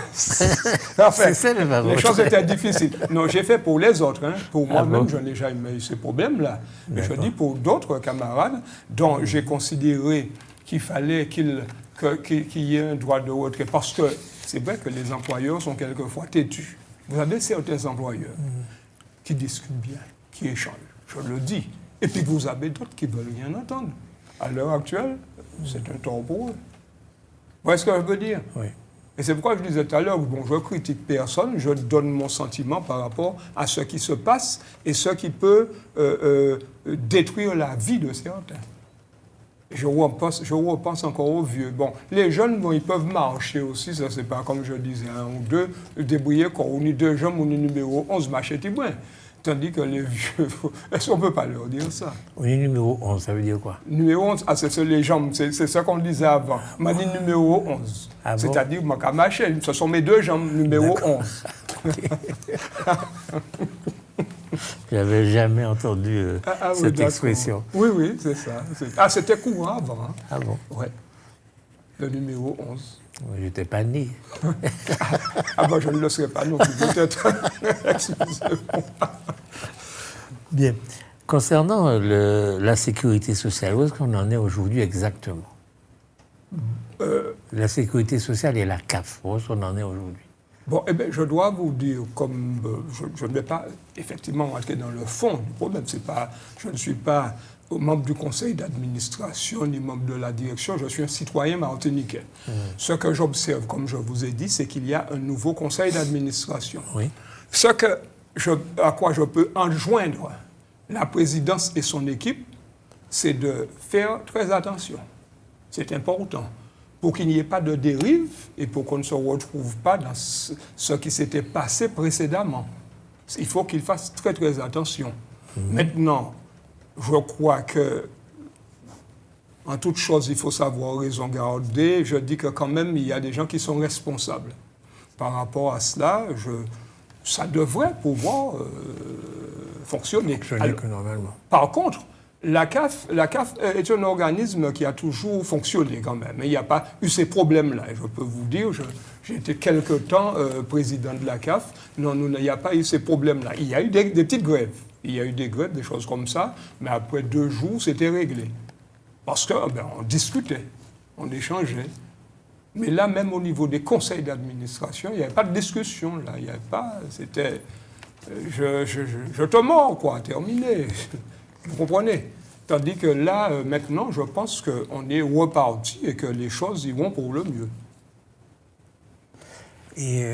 S2: Enfin,
S1: c'est ça,
S2: les choses étaient difficiles. Non, j'ai fait pour les autres. Hein. Pour moi-même,
S1: bon?
S2: je n'ai jamais eu ces problèmes-là. Mais je dis pour d'autres camarades dont j'ai considéré qu'il fallait qu'il y ait un droit de retrait. Parce que c'est vrai que les employeurs sont quelquefois têtus. Vous avez certains employeurs qui discutent bien, qui échangent. Je le dis. Et puis vous avez d'autres qui ne veulent rien entendre. À l'heure actuelle, c'est un tort pour eux. Vous voyez ce que je veux dire?
S1: Oui.
S2: Et c'est pourquoi je disais tout à l'heure, bon, je ne critique personne, je donne mon sentiment par rapport à ce qui se passe et ce qui peut détruire la vie de certains. Je repense encore aux vieux. Bon, les jeunes, bon, ils peuvent marcher aussi, ça c'est pas comme je disais, 1 ou 2, débrouiller quand on est 2 jeunes, on est numéro 11, marcher moins. Tandis que les vieux, est-ce qu'on ne peut pas leur dire ça?
S1: On est numéro 11, ça veut dire quoi?
S2: Numéro 11, ah, c'est les jambes, c'est ce qu'on disait avant. On m'a dit numéro 11.
S1: Ah bon?
S2: C'est-à-dire, moi, qu'à marcher, ce sont mes 2 jambes, numéro 11.
S1: Je n'avais jamais entendu cette expression.
S2: Oui, c'est ça. Ah, c'était courant avant. Hein.
S1: Ah bon?
S2: Oui. Le numéro 11.
S1: Je n'étais pas né.
S2: Ah ben, je ne le serais pas non plus, peut-être. Excusez-moi.
S1: Bien. Concernant la sécurité sociale, où est-ce qu'on en est aujourd'hui exactement? La sécurité sociale et la CAF, où est-ce qu'on en est aujourd'hui?
S2: Bon, eh bien, je dois vous dire, comme je ne vais pas effectivement rentrer dans le fond du problème, je ne suis pas membre du conseil d'administration ni membre de la direction, je suis un citoyen martiniquais. Ce que j'observe, comme je vous ai dit, c'est qu'il y a un nouveau conseil d'administration.
S1: Oui.
S2: À quoi je peux enjoindre la présidence et son équipe, c'est de faire très attention. C'est important. Pour qu'il n'y ait pas de dérive et pour qu'on ne se retrouve pas dans ce qui s'était passé précédemment. Il faut qu'ils fassent très, très attention. Maintenant, je crois que, en toute chose, il faut savoir raison garder. Je dis que quand même, il y a des gens qui sont responsables. Par rapport à cela, ça devrait pouvoir fonctionner.
S1: Alors, que normalement.
S2: Par contre, la CAF est un organisme qui a toujours fonctionné quand même. Il n'y a pas eu ces problèmes-là. Et je peux vous dire, j'ai été quelque temps président de la CAF. Non, il n'y a pas eu ces problèmes-là. Il y a eu des petites grèves. Il y a eu des grèves, des choses comme ça. Mais après 2 jours, c'était réglé. Parce qu'on discutait, on échangeait. Mais là, même au niveau des conseils d'administration, il n'y avait pas de discussion. Là. Il n'y avait pas... C'était... Je te mords, quoi, terminé. Vous comprenez? Tandis que là, maintenant, je pense qu'on est reparti et que les choses y vont pour le mieux.
S1: Et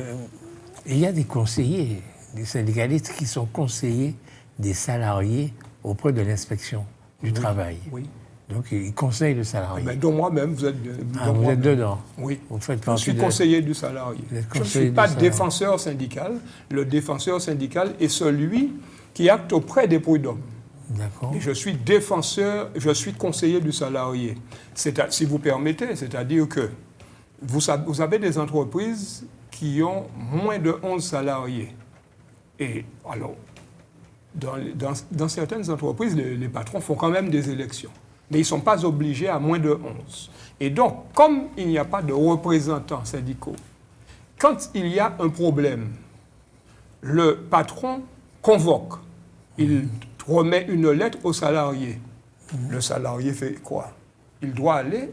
S1: il y a des conseillers, des syndicalistes qui sont conseillers des salariés auprès de l'inspection du travail.
S2: Oui.
S1: Donc, ils conseillent le salarié.
S2: Ben, dont moi-même, vous êtes
S1: vous êtes dedans?
S2: Oui.
S1: Vous faites
S2: je suis conseiller du salarié. Je ne suis pas défenseur syndical. Le défenseur syndical est celui qui acte auprès des prud'hommes.
S1: D'accord.
S2: Et je suis défenseur, je suis conseiller du salarié. Si vous permettez, c'est-à-dire que vous avez des entreprises qui ont moins de 11 salariés. Et alors, dans certaines entreprises, les patrons font quand même des élections. Mais ils ne sont pas obligés à moins de 11. Et donc, comme il n'y a pas de représentants syndicaux, quand il y a un problème, le patron convoque, il remet une lettre au salarié. Le salarié fait quoi? Il doit aller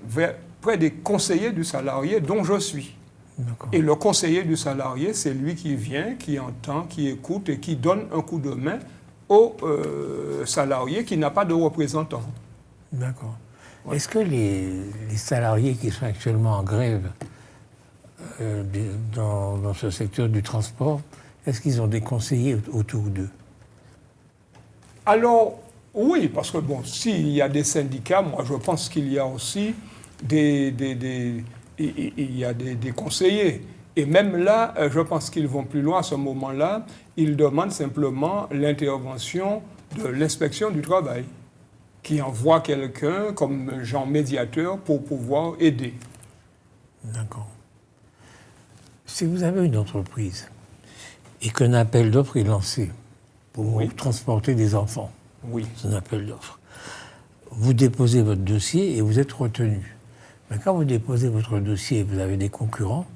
S2: près des conseillers du salarié dont je suis.
S1: D'accord.
S2: Et le conseiller du salarié, c'est lui qui vient, qui entend, qui écoute et qui donne un coup de main au salarié qui n'a pas de représentant.
S1: D'accord. Est-ce que les salariés qui sont actuellement en grève dans ce secteur du transport, est-ce qu'ils ont des conseillers autour d'eux?
S2: Alors, oui, parce que bon, s'il y a des syndicats, moi je pense qu'il y a aussi des conseillers. Et même là, je pense qu'ils vont plus loin à ce moment-là. Ils demandent simplement l'intervention de l'inspection du travail, qui envoie quelqu'un comme genre médiateur pour pouvoir aider.
S1: D'accord. Si vous avez une entreprise et qu'un appel d'offres est lancé pour transporter des enfants, c'est un appel d'offres, vous déposez votre dossier et vous êtes retenu. Mais quand vous déposez votre dossier, vous avez des concurrents,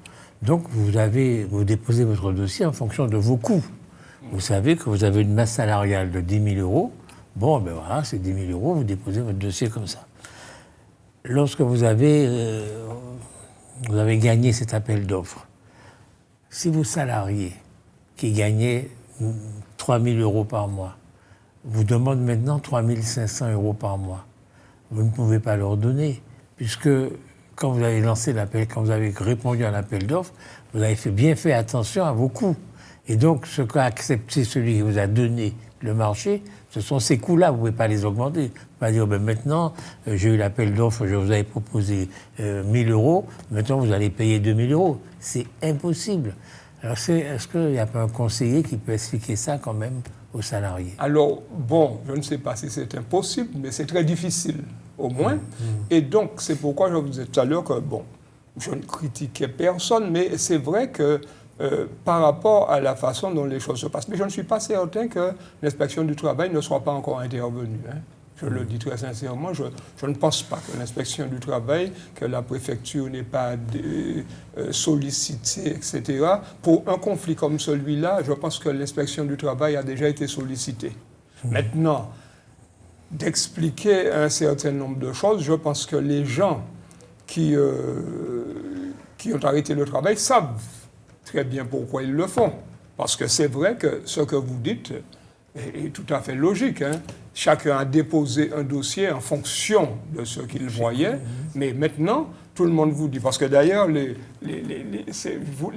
S1: donc vous déposez votre dossier en fonction de vos coûts. Vous savez que vous avez une masse salariale de 10 000 euros. Bon, ben voilà, c'est 10 000 euros, vous déposez votre dossier comme ça. Lorsque vous avez gagné cet appel d'offres, si vos salariés qui gagnaient 3 000 euros par mois vous demandent maintenant 3 500 euros par mois, vous ne pouvez pas leur donner, puisque quand vous avez lancé l'appel, quand vous avez répondu à l'appel d'offres, vous avez bien fait attention à vos coûts. Et donc, ce qu'a accepté celui qui vous a donné le marché, ce sont ces coûts-là, vous ne pouvez pas les augmenter. Vous ne pouvez pas dire, ben maintenant, j'ai eu l'appel d'offres, je vous avais proposé 1 000 euros, maintenant vous allez payer 2 000 euros. C'est impossible. Alors, est-ce qu'il n'y a pas un conseiller qui peut expliquer ça quand même aux salariés?
S2: Alors, bon, je ne sais pas si c'est impossible, mais c'est très difficile, au moins. Et donc, c'est pourquoi je vous disais tout à l'heure que, bon, je ne critiquais personne, mais c'est vrai que par rapport à la façon dont les choses se passent, mais je ne suis pas certain que l'inspection du travail ne soit pas encore intervenue. Hein. Je le dis très sincèrement, je ne pense pas que l'inspection du travail, que la préfecture n'ait pas sollicité, etc. Pour un conflit comme celui-là, je pense que l'inspection du travail a déjà été sollicitée. Maintenant, d'expliquer un certain nombre de choses, je pense que les gens qui ont arrêté le travail savent très bien pourquoi ils le font. Parce que c'est vrai que ce que vous dites est tout à fait logique. Hein. Chacun a déposé un dossier en fonction de ce qu'il voyait, mais maintenant, tout le monde vous dit, parce que d'ailleurs, les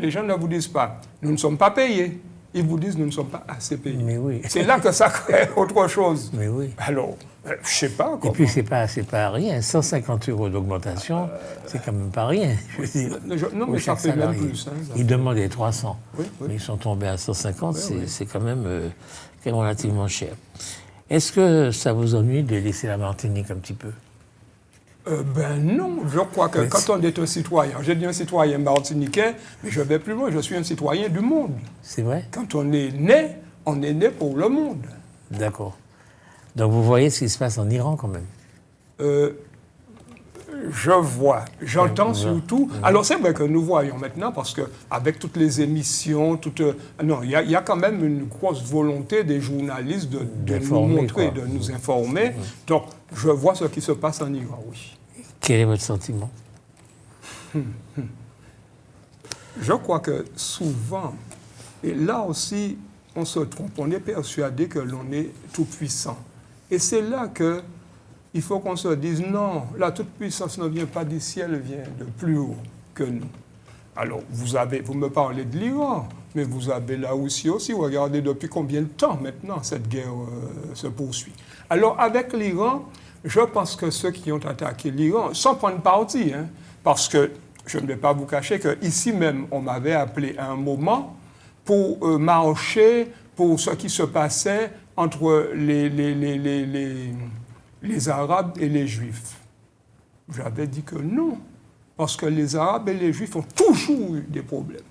S2: gens ne vous disent pas, nous ne sommes pas payés. Ils vous disent, nous ne sommes pas assez payés.
S1: Mais oui.
S2: C'est là que ça crée autre chose.
S1: Mais oui.
S2: Alors, je ne sais pas comment.
S1: Et puis, c'est pas rien. 150 euros d'augmentation, c'est quand même pas rien. Je veux dire,
S2: non, mais ça fait même plus. Hein,
S1: ils demandaient 300.
S2: Oui.
S1: Mais ils sont tombés à 150. C'est quand même relativement cher. Est-ce que ça vous ennuie de laisser la Martinique un petit peu?
S2: Ben non, je crois que quand on est un citoyen, j'ai dit un citoyen martiniquais, mais je vais plus loin, je suis un citoyen du monde.
S1: C'est vrai?
S2: Quand on est né pour le monde.
S1: D'accord. Donc vous voyez ce qui se passe en Iran quand même?
S2: Je vois, j'entends surtout. Alors c'est vrai que nous voyons maintenant, parce qu'avec toutes les émissions, il y a quand même une grosse volonté des journalistes de nous montrer, de nous informer. Donc je vois ce qui se passe en Iran, oui.
S1: Quel est votre sentiment?
S2: Je crois que souvent, et là aussi on se trompe, on est persuadé que l'on est tout puissant. Et c'est là que il faut qu'on se dise non, la toute-puissance ne vient pas du ciel, elle vient de plus haut que nous. Alors, vous me parlez de l'Iran, mais vous avez la Russie aussi. Regardez depuis combien de temps maintenant cette guerre se poursuit. Alors, avec l'Iran, je pense que ceux qui ont attaqué l'Iran, sans prendre parti, hein, parce que je ne vais pas vous cacher qu'ici même, on m'avait appelé à un moment pour marcher pour ce qui se passait entre les Arabes et les Juifs. J'avais dit que non, parce que les Arabes et les Juifs ont toujours eu des problèmes,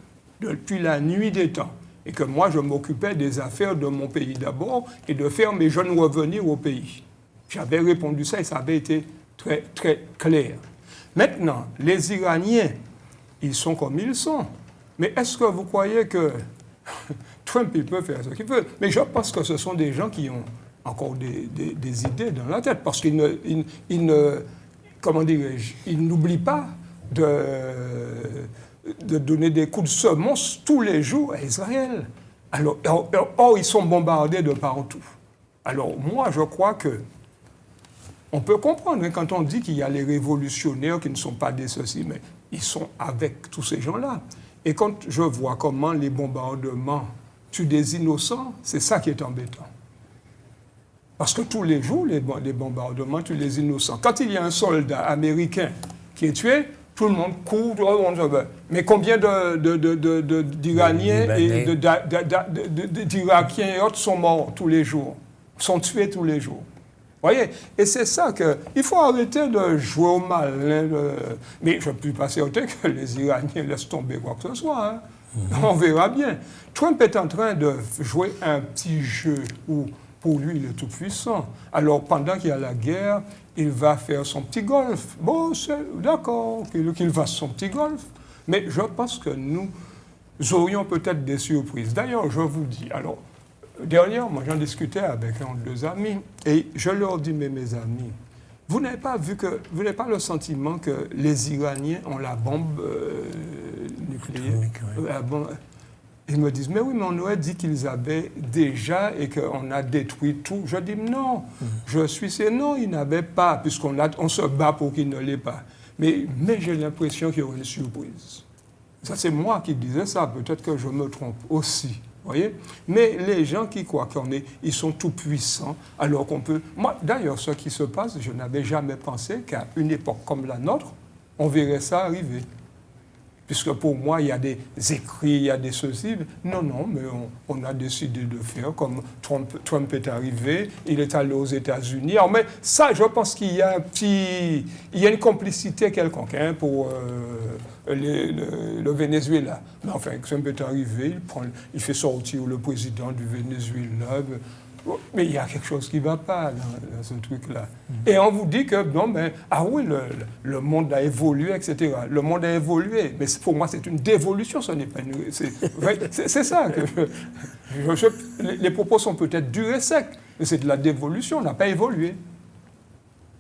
S2: depuis la nuit des temps, et que moi, je m'occupais des affaires de mon pays d'abord et de faire mes jeunes revenir au pays. J'avais répondu ça et ça avait été très, très clair. Maintenant, les Iraniens, ils sont comme ils sont. Mais est-ce que vous croyez que Trump, il peut faire ce qu'il veut? Mais je pense que ce sont des gens qui ont encore des idées dans la tête, parce qu'ils comment dirais-je, ils n'oublient pas de donner des coups de semonce tous les jours à Israël. Alors, or, ils sont bombardés de partout. Alors, moi, je crois que on peut comprendre quand on dit qu'il y a les révolutionnaires qui ne sont pas des ceci, mais ils sont avec tous ces gens-là. Et quand je vois comment les bombardements tuent des innocents, c'est ça qui est embêtant. Parce que tous les jours, les bombardements tuent les innocents. Quand il y a un soldat américain qui est tué, tout le monde court. Mais combien d'Iraniens et d'Irakiens et autres sont morts tous les jours, sont tués tous les jours? Voyez, et c'est ça qu'il faut arrêter de jouer au malin. Mais je ne suis pas certain que les Iraniens laissent tomber quoi que ce soit. Hein. On verra bien. Trump est en train de jouer un petit jeu où, pour lui, il est tout puissant. Alors, pendant qu'il y a la guerre, il va faire son petit golf. Bon, c'est d'accord qu'il fasse son petit golf. Mais je pense que nous aurions peut-être des surprises. D'ailleurs, je vous dis, alors, dernièrement, j'en discutais avec un ou deux amis, et je leur dis, mais mes amis, vous n'avez pas le sentiment que les Iraniens ont la bombe nucléaire? Ils me disent, mais oui, mais on aurait dit qu'ils avaient déjà et qu'on a détruit tout. Je dis, non, non, ils n'avaient pas, puisqu'on se bat pour qu'ils ne l'aient pas. Mais j'ai l'impression qu'il y aura une surprise. Ça, c'est moi qui disais ça, peut-être que je me trompe aussi. Voyez? Mais les gens qui croient ils sont tout puissants, alors qu'on peut... Moi, d'ailleurs, ce qui se passe, je n'avais jamais pensé qu'à une époque comme la nôtre, on verrait ça arriver. Puisque pour moi, il y a des écrits, il y a des ceci. Non, mais on a décidé de faire comme Trump est arrivé, il est allé aux États-Unis. Alors, mais ça, je pense qu'il y a une complicité quelconque hein, pour le Venezuela. Mais enfin, Trump est arrivé, il fait sortir le président du Venezuela. Mais il y a quelque chose qui ne va pas dans ce truc-là. Et on vous dit que, non, mais, ah oui, le monde a évolué, etc. Le monde a évolué, mais pour moi, c'est une dévolution, ce n'est pas une... C'est ça que les propos sont peut-être durs et secs, mais c'est de la dévolution, on n'a pas évolué.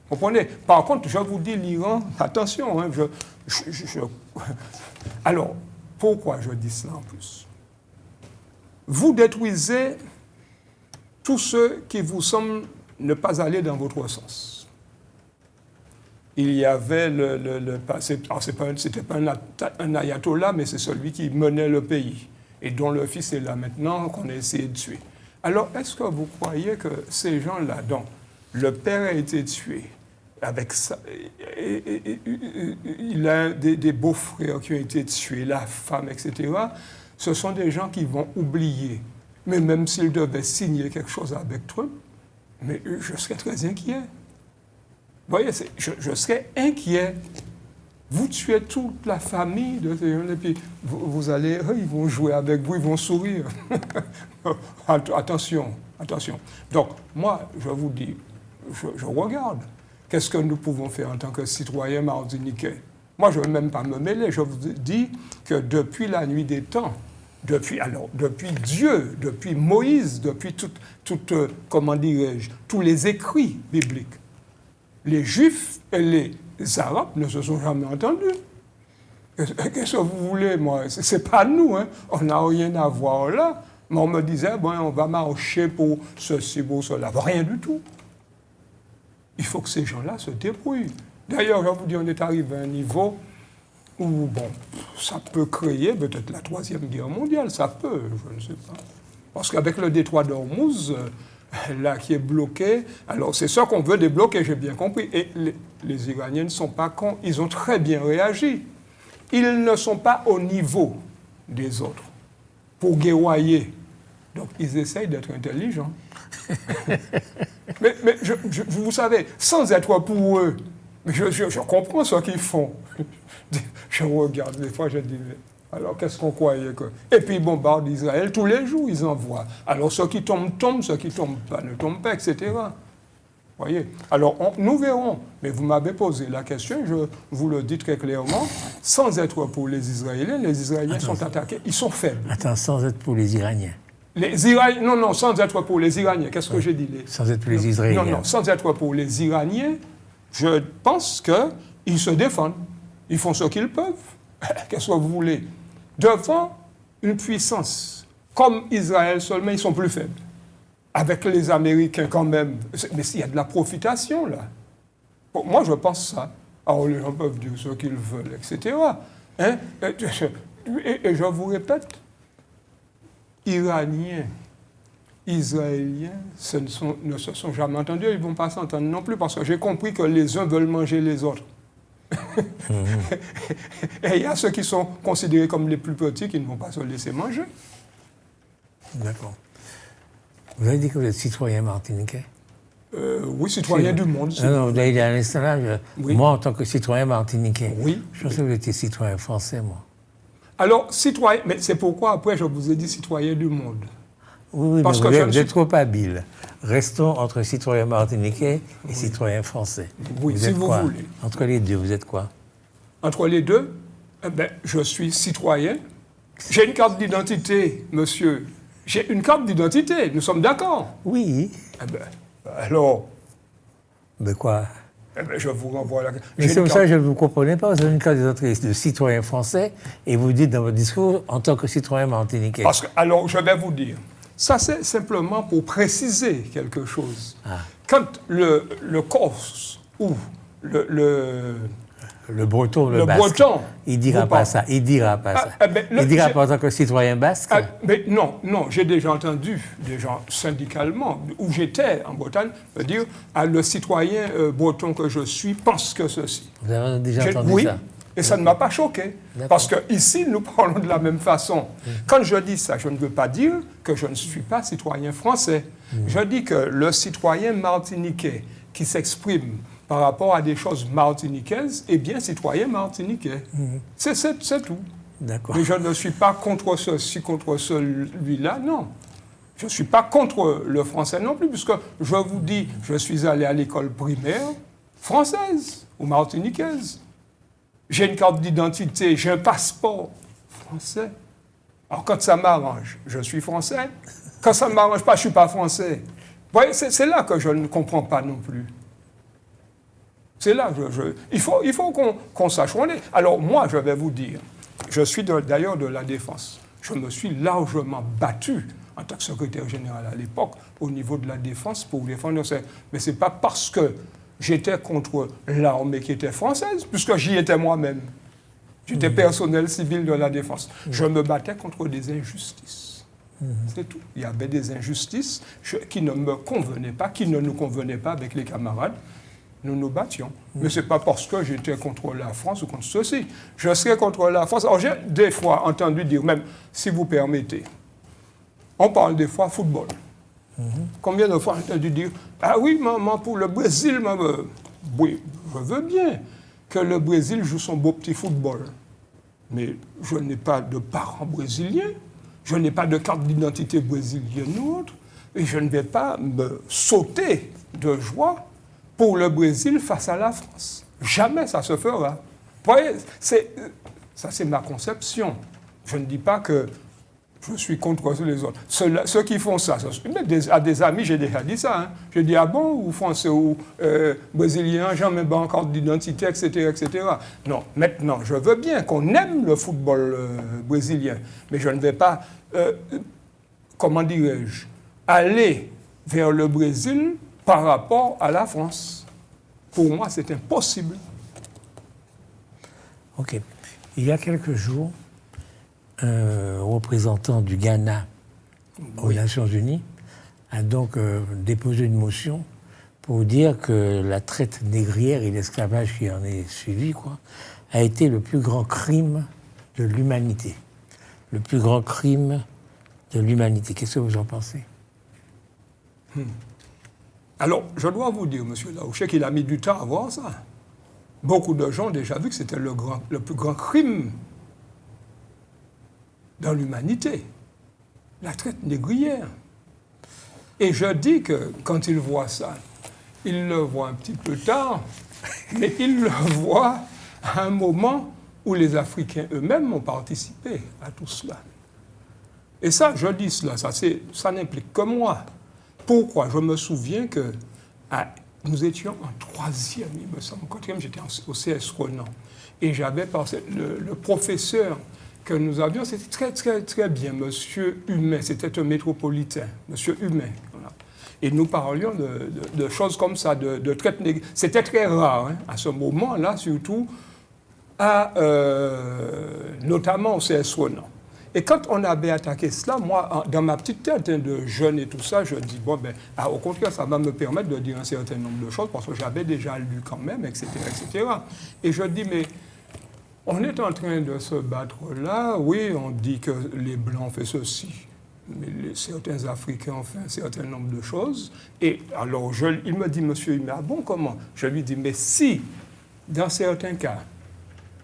S2: Vous comprenez? Par contre, je vous dis, l'Iran, attention, hein, alors, pourquoi je dis cela en plus? Vous détruisez tous ceux qui vous semblent ne pas aller dans votre sens. Il y avait c'était pas un ayatollah, mais c'est celui qui menait le pays et dont le fils est là maintenant qu'on a essayé de tuer. Alors, est-ce que vous croyez que ces gens-là, dont le père a été tué, avec ça, il a des beaux-frères qui ont été tués, la femme, etc., ce sont des gens qui vont oublier. Mais même s'il devait signer quelque chose avec Trump, mais je serais très inquiet. Vous voyez, je serais inquiet. Vous tuez toute la famille de ces gens, et puis vous allez, ils vont jouer avec vous, ils vont sourire. Attention. Donc, moi, je vous dis, je regarde. Qu'est-ce que nous pouvons faire en tant que citoyens martiniquais? Moi, je ne veux même pas me mêler. Je vous dis que depuis la nuit des temps, depuis Dieu, depuis Moïse, depuis comment dirais-je, tous les écrits bibliques, les Juifs et les Arabes ne se sont jamais entendus. Qu'est-ce que vous voulez, moi? C'est pas nous, hein. On n'a rien à voir là. Mais on me disait, bon, on va marcher pour ceci, pour cela. Rien du tout. Il faut que ces gens-là se débrouillent. D'ailleurs, je vous dis, on est arrivé à un niveau où, bon, ça peut créer peut-être la Troisième Guerre mondiale, ça peut, je ne sais pas. Parce qu'avec le détroit d'Ormuz, là, qui est bloqué, alors c'est ça qu'on veut débloquer, j'ai bien compris. Et les Iraniens ne sont pas cons, ils ont très bien réagi. Ils ne sont pas au niveau des autres pour guerroyer. Donc, ils essayent d'être intelligents. mais vous savez, sans être pour eux, je comprends ce qu'ils font. Je regarde, des fois, je dis, alors qu'est-ce qu'on croyait que... Et puis, ils bombardent Israël tous les jours, ils envoient. Alors, ceux qui tombent, ceux qui ne tombent pas, ne tombent pas, etc. Voyez. Alors, nous verrons. Mais vous m'avez posé la question, je vous le dis très clairement, sans être pour les Israéliens sont attaqués, ils sont faibles.
S1: Attends, sans être pour les Iraniens.
S2: Les Iraniens, non, sans être pour les Iraniens. Qu'est-ce que j'ai dit?
S1: Sans être pour les Israéliens.
S2: Non, sans être pour les Iraniens, je pense qu'ils se défendent. Ils font ce qu'ils peuvent. Qu'est-ce que vous voulez? Devant une puissance comme Israël seulement, ils sont plus faibles. Avec les Américains quand même. Mais s'il y a de la profitation, là. Bon, moi, je pense ça. Alors, les gens peuvent dire ce qu'ils veulent, etc. Hein? Et je vous répète, Iraniens, Israéliens ne se sont jamais entendus, ils ne vont pas s'entendre non plus, parce que j'ai compris que les uns veulent manger les autres. Et il y a ceux qui sont considérés comme les plus petits qui ne vont pas se laisser manger.
S1: D'accord. Vous avez dit que vous êtes citoyen martiniquais?
S2: Oui, citoyen du monde.
S1: Non, vous avez dit à l'instant là,
S2: Oui.
S1: moi en tant que citoyen martiniquais,
S2: Oui.
S1: je pensais que vous étiez citoyen français, moi.
S2: Alors, citoyen, mais c'est pourquoi après je vous ai dit citoyen du monde.
S1: Oui,
S2: Parce
S1: mais
S2: que
S1: vous êtes trop habile. Restons entre citoyen martiniquais et citoyen français.
S2: Oui, si
S1: êtes
S2: vous
S1: quoi?
S2: voulez.
S1: Entre les deux, vous êtes quoi?
S2: Entre les deux, eh ben, je suis citoyen. J'ai une carte d'identité, monsieur. J'ai une carte d'identité, nous sommes d'accord.
S1: Oui.
S2: Eh ben, alors,
S1: Mais quoi?
S2: eh ben, je vous renvoie la...
S1: Mais c'est pour ça que je ne vous comprenais pas. Vous avez une carte d'identité de citoyen français et vous dites dans votre discours en tant que citoyen martiniquais.
S2: Parce que, alors, je vais vous dire, ça c'est simplement pour préciser quelque chose.
S1: Ah.
S2: Quand le Corse ou
S1: Le breton, le
S2: le
S1: basque.
S2: breton,
S1: Il dira
S2: vous
S1: pas
S2: parlez.
S1: ça. Il dira pas ça.
S2: ah ben,
S1: Il dira
S2: j'ai-
S1: pas en tant que citoyen basque.
S2: Ah, mais non, j'ai déjà entendu des gens syndicalement, où j'étais en Bretagne, me dire le citoyen breton que je suis pense que ceci.
S1: Vous avez déjà entendu
S2: Oui,
S1: ça?
S2: et ça ne m'a pas choqué.
S1: D'accord.
S2: Parce qu'ici, nous parlons de la même façon. Quand je dis ça, je ne veux pas dire que je ne suis pas citoyen français. Je dis que le citoyen martiniquais qui s'exprime par rapport à des choses martiniquaises est bien citoyen martiniquais. C'est tout.
S1: D'accord.
S2: Mais je ne suis pas contre ceci, contre celui-là, non. Je ne suis pas contre le français non plus, puisque je vous dis, je suis allé à l'école primaire française ou martiniquaise. J'ai une carte d'identité, j'ai un passeport français. Alors quand ça m'arrange, je suis français. Quand ça ne m'arrange pas, je ne suis pas français. Vous voyez, c'est là que je ne comprends pas non plus. C'est là que il faut qu'on sache où on est. Alors moi, je vais vous dire, je suis d'ailleurs de la Défense. Je me suis largement battu en tant que secrétaire général à l'époque au niveau de la Défense pour défendre ça. Mais ce n'est pas parce que j'étais contre l'armée qui était française, puisque j'y étais moi-même. J'étais personnel civil de la Défense. Je me battais contre des injustices. C'est tout. Il y avait des injustices qui ne me convenaient pas, qui ne nous convenaient pas avec les camarades. Nous nous battions. Mais ce n'est pas parce que j'étais contre la France ou contre ceci. Je serais contre la France. Alors j'ai des fois entendu dire, même si vous permettez, on parle des fois football. Combien de fois j'ai entendu dire, ah oui, maman, pour le Brésil, maman. Oui, je veux bien que le Brésil joue son beau petit football. Mais je n'ai pas de parents brésiliens, je n'ai pas de carte d'identité brésilienne ou autre, et je ne vais pas me sauter de joie pour le Brésil face à la France. Jamais ça se fera. Vous voyez, ça c'est ma conception. Je ne dis pas que je suis contre les autres. Ceux qui font ça, à des amis, j'ai déjà dit ça. Hein. Je dis, ah bon, ou français, ou brésilien, jamais pas encore d'identité, etc., etc. Non, maintenant, je veux bien qu'on aime le football brésilien, mais je ne vais pas, comment dirais-je, aller vers le Brésil par rapport à la France. Pour moi, c'est impossible.
S1: OK. Il y a quelques jours, un représentant du Ghana aux Nations Unies a donc déposé une motion pour dire que la traite négrière et l'esclavage qui en est suivi, a été le plus grand crime de l'humanité. Le plus grand crime de l'humanité. Qu'est-ce que vous en pensez?
S2: Alors, je dois vous dire, monsieur Laouché, qu'il a mis du temps à voir ça. Beaucoup de gens ont déjà vu que c'était le plus grand crime dans l'humanité. La traite négrière. Et je dis que quand ils voient ça, ils le voient un petit peu tard, mais ils le voient à un moment où les Africains eux-mêmes ont participé à tout cela. Et ça, je dis cela, ça n'implique que moi. Pourquoi? Je me souviens que nous étions en 3e, il me semble. En 4e, j'étais au CS Renan. Et j'avais le professeur que nous avions, c'était très, très, très bien, Monsieur Humain. C'était un métropolitain, Monsieur Humain. Voilà. Et nous parlions de choses comme ça, de traite négrière. C'était très rare, hein, à ce moment-là, surtout, notamment au CS Renan. Et quand on avait attaqué cela, moi, dans ma petite tête de jeune et tout ça, je dis, bon, au contraire, ça va me permettre de dire un certain nombre de choses, parce que j'avais déjà lu quand même, etc., etc. Et je dis, mais on est en train de se battre là, oui, on dit que les Blancs ont fait ceci, mais certains Africains ont fait un certain nombre de choses. Et alors, il me dit, monsieur, mais ah bon, comment? Je lui dis, mais si, dans certains cas,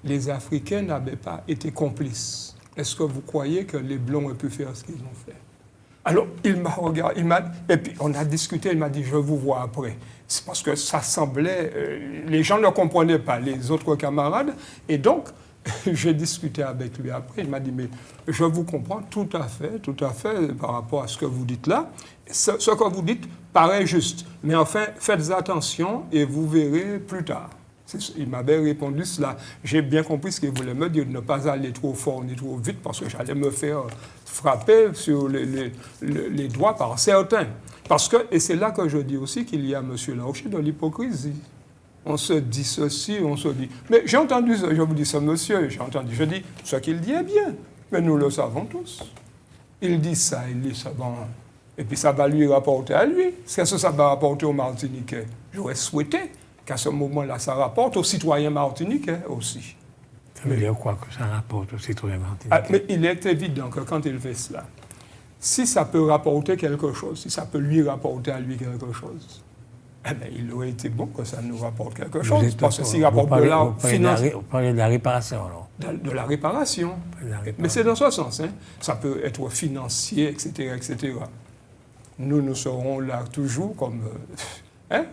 S2: les Africains n'avaient pas été complices, est-ce que vous croyez que les Blancs auraient pu faire ce qu'ils ont fait? Alors, il m'a regardé, et puis on a discuté, il m'a dit, je vous vois après. C'est parce que ça semblait, les gens ne comprenaient pas, les autres camarades, et donc, j'ai discuté avec lui après, il m'a dit, mais je vous comprends tout à fait, par rapport à ce que vous dites là. Ce que vous dites paraît juste, mais enfin, faites attention et vous verrez plus tard. Il m'avait répondu cela. J'ai bien compris ce qu'il voulait me dire, de ne pas aller trop fort ni trop vite, parce que j'allais me faire frapper sur les doigts par certains. Parce que, et c'est là que je dis aussi qu'il y a, monsieur Larocher, de l'hypocrisie. On se dit ceci, on se dit... Mais j'ai entendu ça, je vous dis ça, monsieur, j'ai entendu. Je dis, ce qu'il dit est bien, mais nous le savons tous. Il dit ça, bon... Et puis ça va lui rapporter à lui. Qu'est-ce que ça va rapporter aux Martiniquais? J'aurais souhaité qu'à ce moment-là, ça rapporte aux citoyens martiniquais aussi.
S1: Ça veut dire quoi que ça rapporte aux citoyens martiniquais?
S2: Mais il est évident que quand il fait cela, si ça peut rapporter quelque chose, si ça peut lui rapporter à lui quelque chose, eh bien, il aurait été bon que ça nous rapporte quelque chose. Parce que s'il rapporte de l'argent financier...
S1: Vous parlez de la réparation, alors?
S2: De la réparation. Mais c'est dans ce sens. Hein. Ça peut être financier, etc., etc. Nous serons là toujours comme... hein?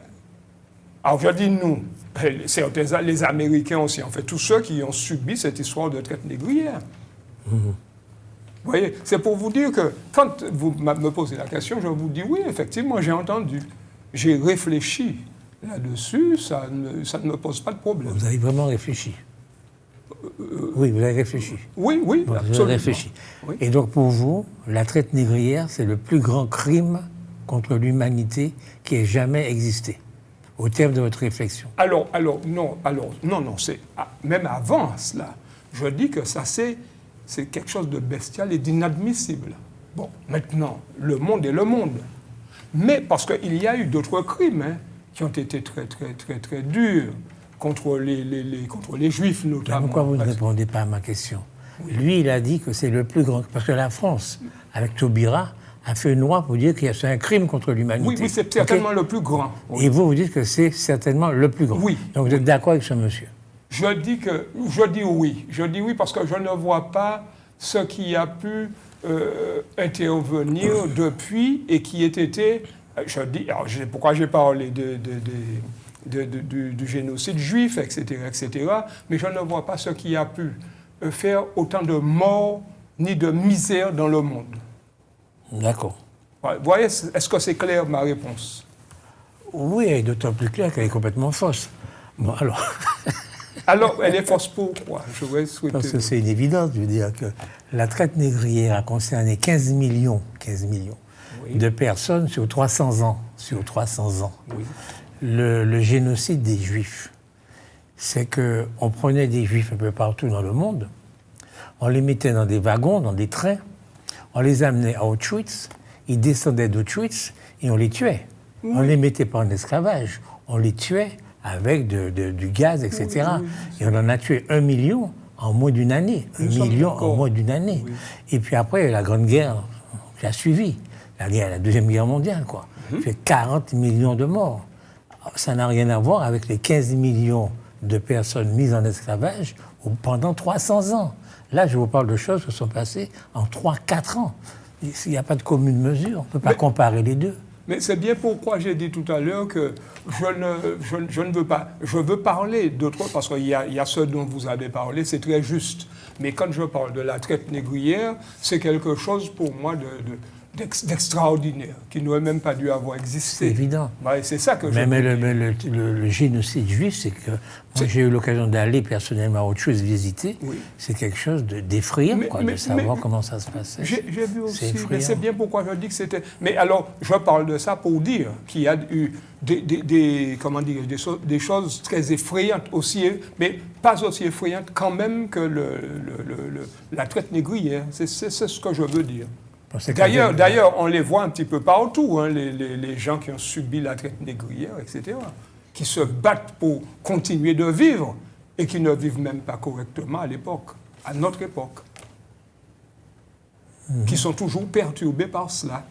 S2: Alors je dis nous, les Américains aussi, en fait, tous ceux qui ont subi cette histoire de traite négrière. Vous voyez, c'est pour vous dire que quand vous me posez la question, je vous dis oui, effectivement, j'ai entendu. J'ai réfléchi là-dessus, ça ne me pose pas de problème.
S1: Vous avez vraiment réfléchi? Oui, vous avez réfléchi.
S2: Oui,
S1: bon,
S2: absolument.
S1: Vous avez réfléchi. Oui. Et donc pour vous, la traite négrière, c'est le plus grand crime contre l'humanité qui ait jamais existé, au terme de votre réflexion? Non, c'est même avant cela. Je dis que ça, c'est quelque chose de bestial et d'inadmissible. Bon, maintenant, le monde est le monde. Mais parce qu'il y a eu d'autres crimes qui ont été très, très, très, très durs contre les Juifs, notamment. Mais pourquoi vous ne répondez pas à ma question? Oui. Lui, il a dit que c'est le plus grand... Parce que la France, avec Taubira, a fait une loi pour dire que c'est un crime contre l'humanité.
S2: Oui, c'est certainement le plus grand. Oui.
S1: Et vous dites que c'est certainement le plus grand.
S2: Oui.
S1: Donc vous êtes d'accord avec ce monsieur?
S2: Je dis oui. Je dis oui parce que je ne vois pas ce qui a pu intervenir depuis et qui ait été... Je dis, alors, pourquoi j'ai parlé du génocide juif, etc., mais je ne vois pas ce qui a pu faire autant de morts ni de misère dans le monde.
S1: D'accord.
S2: Vous voyez, est-ce que c'est clair ma réponse?
S1: Oui, elle est d'autant plus claire qu'elle est complètement fausse. Bon, alors...
S2: Alors, elle est fausse pourquoi? J'aurais souhaité...
S1: Parce que c'est une évidence, je veux dire que la traite négrière a concerné 15 millions oui. de personnes sur 300 ans. Oui. Le génocide des Juifs, c'est qu'on prenait des Juifs un peu partout dans le monde, on les mettait dans des wagons, dans des trains, on les amenait à Auschwitz, ils descendaient d'Auschwitz et on les tuait. Oui. On ne les mettait pas en esclavage, on les tuait avec du gaz, etc. Oui. Et on en a tué 1 million en moins d'une année. 1 million en moins d'une année. Oui. Et puis après, la Grande Guerre qui a suivi, la Deuxième Guerre mondiale, quoi. Fait 40 millions de morts. Ça n'a rien à voir avec les 15 millions de personnes mises en esclavage pendant 300 ans. Là, je vous parle de choses qui sont passées en 3-4 ans. Il n'y a pas de commune mesure, on ne peut pas comparer les deux.
S2: Mais c'est bien pourquoi j'ai dit tout à l'heure que je ne veux pas... Je veux parler d'autres, parce qu'il y a ce dont vous avez parlé, c'est très juste. Mais quand je parle de la traite négrière, c'est quelque chose pour moi d'extraordinaire, qui n'aurait même pas dû avoir existé.
S1: C'est évident.
S2: Ouais, c'est ça que je
S1: Mais
S2: veux dire.
S1: le génocide juif, c'est que moi j'ai eu l'occasion d'aller personnellement à Auschwitz visiter.
S2: Oui.
S1: C'est quelque chose d'effrayant, de savoir comment ça se passait.
S2: J'ai vu aussi, mais
S1: effrayant.
S2: c'est bien pourquoi je dis que c'était... Mais alors, je parle de ça pour dire qu'il y a eu des choses très effrayantes aussi, mais pas aussi effrayantes quand même que la traite négrière. C'est ce que je veux dire. D'ailleurs, on les voit un petit peu partout, hein, les gens qui ont subi la traite négrière, etc., qui se battent pour continuer de vivre et qui ne vivent même pas correctement à l'époque, à notre époque, qui sont toujours perturbés par cela.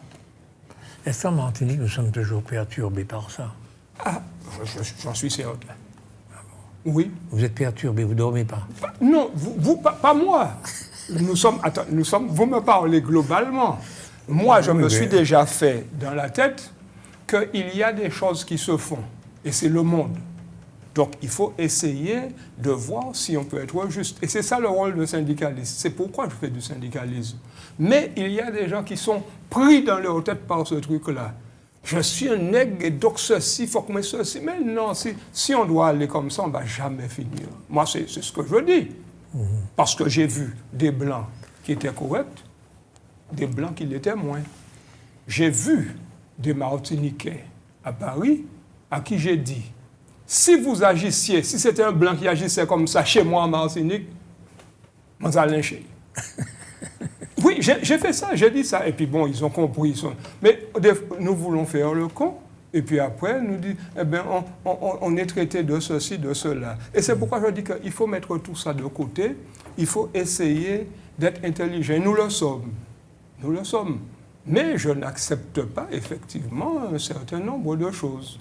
S1: Est-ce qu'en Martinique, nous sommes toujours perturbés par ça?
S2: Ah, j'en suis certain. Oui.
S1: Vous êtes perturbé, vous ne dormez pas?
S2: Non, pas moi. Vous me parlez globalement. Moi, je me suis déjà fait dans la tête qu'il y a des choses qui se font, et c'est le monde. Donc, il faut essayer de voir si on peut être juste. Et c'est ça le rôle de syndicaliste. C'est pourquoi je fais du syndicalisme. Mais il y a des gens qui sont pris dans leur tête par ce truc-là. Je suis un nègre et donc ceci, il faut que ceci. Mais non, si on doit aller comme ça, on ne va jamais finir. Moi, c'est ce que je dis. Parce que j'ai vu des Blancs qui étaient corrects, des Blancs qui l'étaient moins. J'ai vu des Martiniquais à Paris à qui j'ai dit, si vous agissiez, si c'était un Blanc qui agissait comme ça chez moi en Martinique, on allait lyncher. Oui, j'ai fait ça, j'ai dit ça. Et puis bon, ils ont compris. Mais nous voulons faire le con. Et puis après, nous dit, eh bien, on est traité de ceci, de cela. Et c'est pourquoi je dis qu'il faut mettre tout ça de côté. Il faut essayer d'être intelligent. Nous le sommes. Nous le sommes. Mais je n'accepte pas, effectivement, un certain nombre de choses.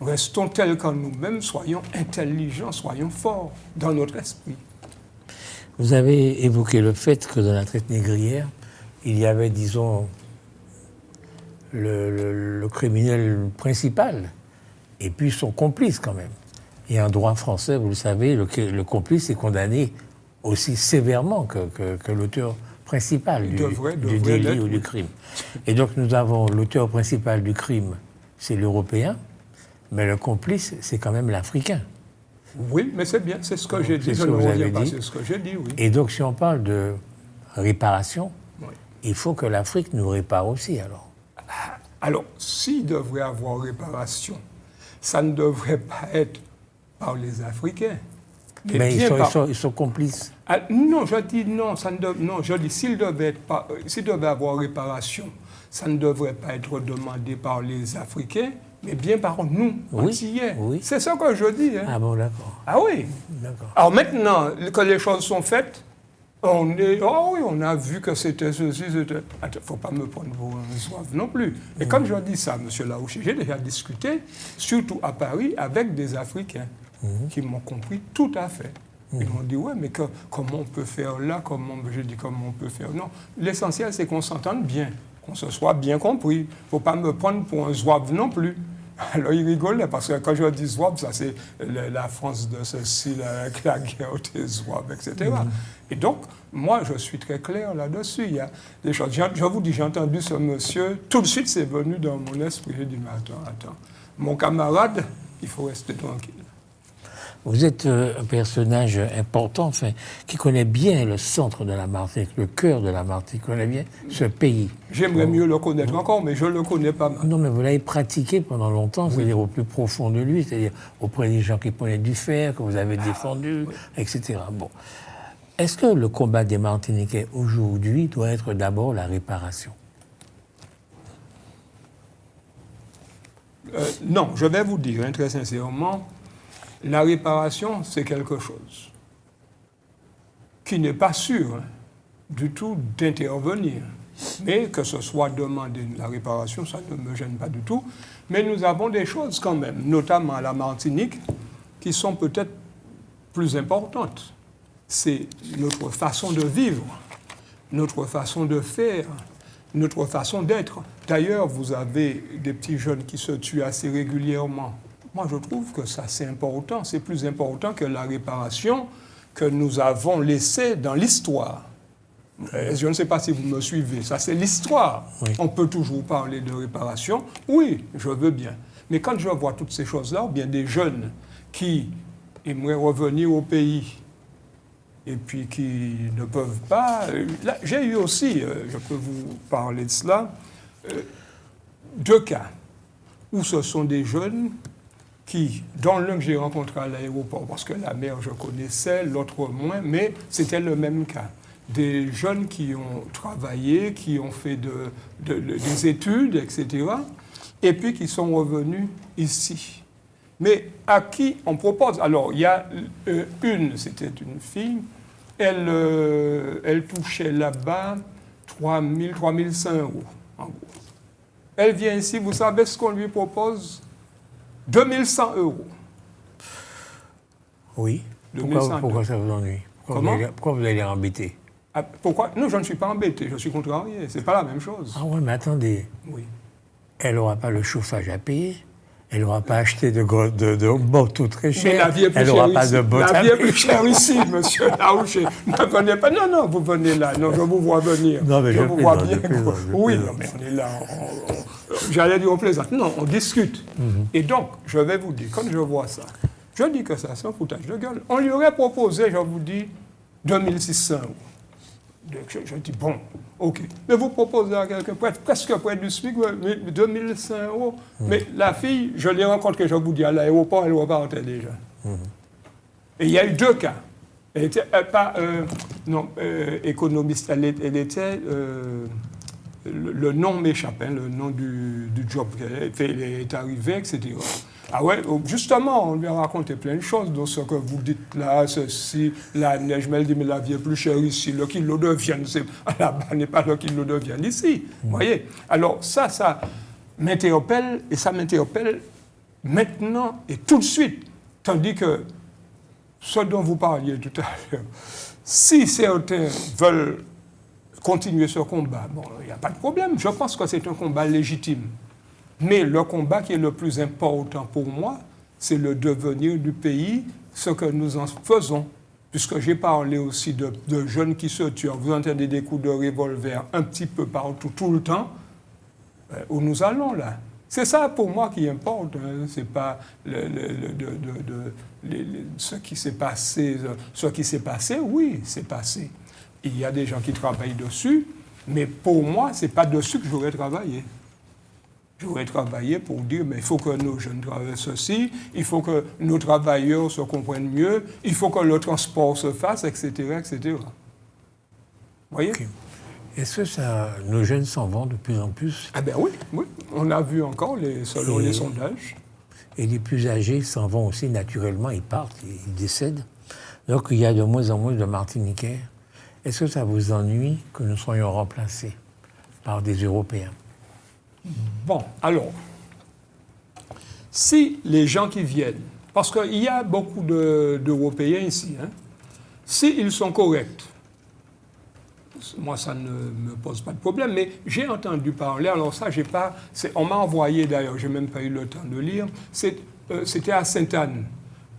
S2: Restons tels qu'en nous-mêmes, soyons intelligents, soyons forts dans notre esprit.
S1: Vous avez évoqué le fait que dans la traite négrière, il y avait, disons, le criminel principal et puis son complice quand même. Et en droit français, vous le savez, le complice est condamné aussi sévèrement que l'auteur principal du délit ou du crime. Et donc nous avons l'auteur principal du crime, c'est l'Européen, mais le complice, c'est quand même l'Africain.
S2: Oui, mais c'est bien, c'est ce que j'ai dit. Je ne reviens pas sur ce que j'ai dit, oui.
S1: Et donc si on parle de réparation,
S2: oui,
S1: il faut que l'Afrique nous répare aussi alors.
S2: Alors, s'il devrait avoir réparation, ça ne devrait pas être par les Africains.
S1: Mais ils sont complices.
S2: Ah, non, je dis non, non, je dis s'il devait avoir réparation, ça ne devrait pas être demandé par les Africains, mais bien par nous, Antillais.
S1: Oui.
S2: C'est ça que je dis. Hein.
S1: Ah bon, d'accord.
S2: Ah oui.
S1: D'accord.
S2: Alors maintenant que les choses sont faites, on a vu que c'était ceci, c'était... Attends, il ne faut pas me prendre pour un zouave non plus. Et quand je dis ça, M. Laouchi, j'ai déjà discuté, surtout à Paris, avec des Africains qui m'ont compris tout à fait. Ils m'ont dit, ouais, mais comment on peut faire là, j'ai dit, comment on peut faire... Non, l'essentiel, c'est qu'on s'entende bien, qu'on se soit bien compris. Il ne faut pas me prendre pour un zouave non plus. Alors, ils rigolaient, parce que quand je dis zouave, ça c'est la France de ceci, la guerre des zouaves, etc. Et donc, moi, je suis très clair là-dessus. Il y a des choses. Je vous dis, j'ai entendu ce monsieur, tout de suite, c'est venu dans mon esprit. J'ai dit, mais attends, mon camarade, il faut rester tranquille.
S1: Vous êtes un personnage important, enfin, qui connaît bien le centre de la Martinique, le cœur de la Martinique, qui connaît bien ce pays.
S2: J'aimerais mieux le connaître encore, mais je ne le connais pas mal.
S1: Non, mais vous l'avez pratiqué pendant longtemps, c'est-à-dire au plus profond de lui, c'est-à-dire auprès des gens qui prenaient du fer, que vous avez défendu, etc. Bon. Est-ce que le combat des Martiniquais aujourd'hui doit être d'abord la réparation?
S2: Non, je vais vous dire, très sincèrement, la réparation, c'est quelque chose qui n'est pas sûr du tout d'intervenir. Mais que ce soit demander la réparation, ça ne me gêne pas du tout. Mais nous avons des choses quand même, notamment à la Martinique, qui sont peut-être plus importantes. C'est notre façon de vivre, notre façon de faire, notre façon d'être. D'ailleurs, vous avez des petits jeunes qui se tuent assez régulièrement. Moi, je trouve que ça, c'est important. C'est plus important que la réparation que nous avons laissée dans l'histoire. Je ne sais pas si vous me suivez. Ça, c'est l'histoire.
S1: Oui.
S2: On peut toujours parler de réparation. Oui, je veux bien. Mais quand je vois toutes ces choses-là, ou bien des jeunes qui aimeraient revenir au pays et puis qui ne peuvent pas... Là, j'ai eu aussi, je peux vous parler de cela, 2 cas où ce sont des jeunes qui, dont l'un que j'ai rencontré à l'aéroport, parce que la mère je connaissais, l'autre moins, mais c'était le même cas. Des jeunes qui ont travaillé, qui ont fait des études, etc., et puis qui sont revenus ici. Mais à qui on propose? Alors, il y a c'était une fille, elle touchait là-bas 3 500 €, en gros. Elle vient ici, vous savez ce qu'on lui propose? 2 100 €.
S1: Oui.
S2: 2100
S1: Pourquoi ça vous ennuie? Pourquoi vous allez embêter?
S2: Pourquoi? Non, je ne suis pas embêté, je suis contrarié. Ce n'est pas la même chose.
S1: Ah oui, mais attendez.
S2: Oui.
S1: Elle n'aura pas le chauffage à payer. Elle n'aura pas acheté de motos très chères.
S2: Mais la vie est plus
S1: elle n'aura pas de bottes.
S2: La vie est plus chère ici, monsieur Laouché. Ne venez pas. Non, non, vous venez là. Non, je vous vois venir.
S1: Non, mais
S2: je vous vois bien. Oui,
S1: plaisante.
S2: non, mais on est là. J'allais dire on plaisante. Non, on discute. Et donc, je vais vous dire, quand je vois ça, je dis que ça, c'est un foutage de gueule. On lui aurait proposé, je vous dis, 2 600 €. Je dis, bon, OK. Mais vous proposez à quelqu'un presque près du SMIC, 2 100 €. Mais la fille, je l'ai rencontrée, je vous dis, à l'aéroport, elle repartait déjà. Et il y a eu 2 cas. Elle était pas économiste, elle était... le nom m'échappe, hein, le nom du job qu'elle est arrivée, etc. Ah ouais, justement, on lui a raconté plein de choses, donc ce que vous dites là, ceci, la neige, mais elle dit, mais la vie est plus chère ici, le kilo de viande, là-bas n'est pas le kilo de viande ici. Vous voyez? Alors ça m'interpelle, et ça m'interpelle maintenant et tout de suite. Tandis que ce dont vous parliez tout à l'heure, si certains veulent continuer ce combat, bon, il n'y a pas de problème. Je pense que c'est un combat légitime. Mais le combat qui est le plus important pour moi, c'est le devenir du pays, ce que nous en faisons. Puisque j'ai parlé aussi de jeunes qui se tuent. Vous entendez des coups de revolver un petit peu partout, tout le temps. Où nous allons là? C'est ça pour moi qui importe. Hein. C'est pas ce qui s'est passé. Ce qui s'est passé, oui, c'est passé. Il y a des gens qui travaillent dessus, mais pour moi, ce n'est pas dessus que j'aurais travaillé. J'aurais travaillé pour dire, mais il faut que nos jeunes travaillent ceci, il faut que nos travailleurs se comprennent mieux, il faut que le transport se fasse, etc., etc. Vous voyez?
S1: Okay. Est-ce que nos jeunes s'en vont de plus en plus?
S2: Ah ben oui, oui. On a vu encore, selon les sondages.
S1: Et les plus âgés s'en vont aussi naturellement, ils partent, ils décèdent. Donc il y a de moins en moins de Martiniquais. Est-ce que ça vous ennuie que nous soyons remplacés par des Européens?
S2: Bon, alors, si les gens qui viennent, parce qu'il y a beaucoup d'Européens ici, hein, s'ils sont corrects, moi ça ne me pose pas de problème, mais j'ai entendu parler, alors ça j'ai pas, on m'a envoyé d'ailleurs, j'ai même pas eu le temps de lire, c'était à Sainte-Anne.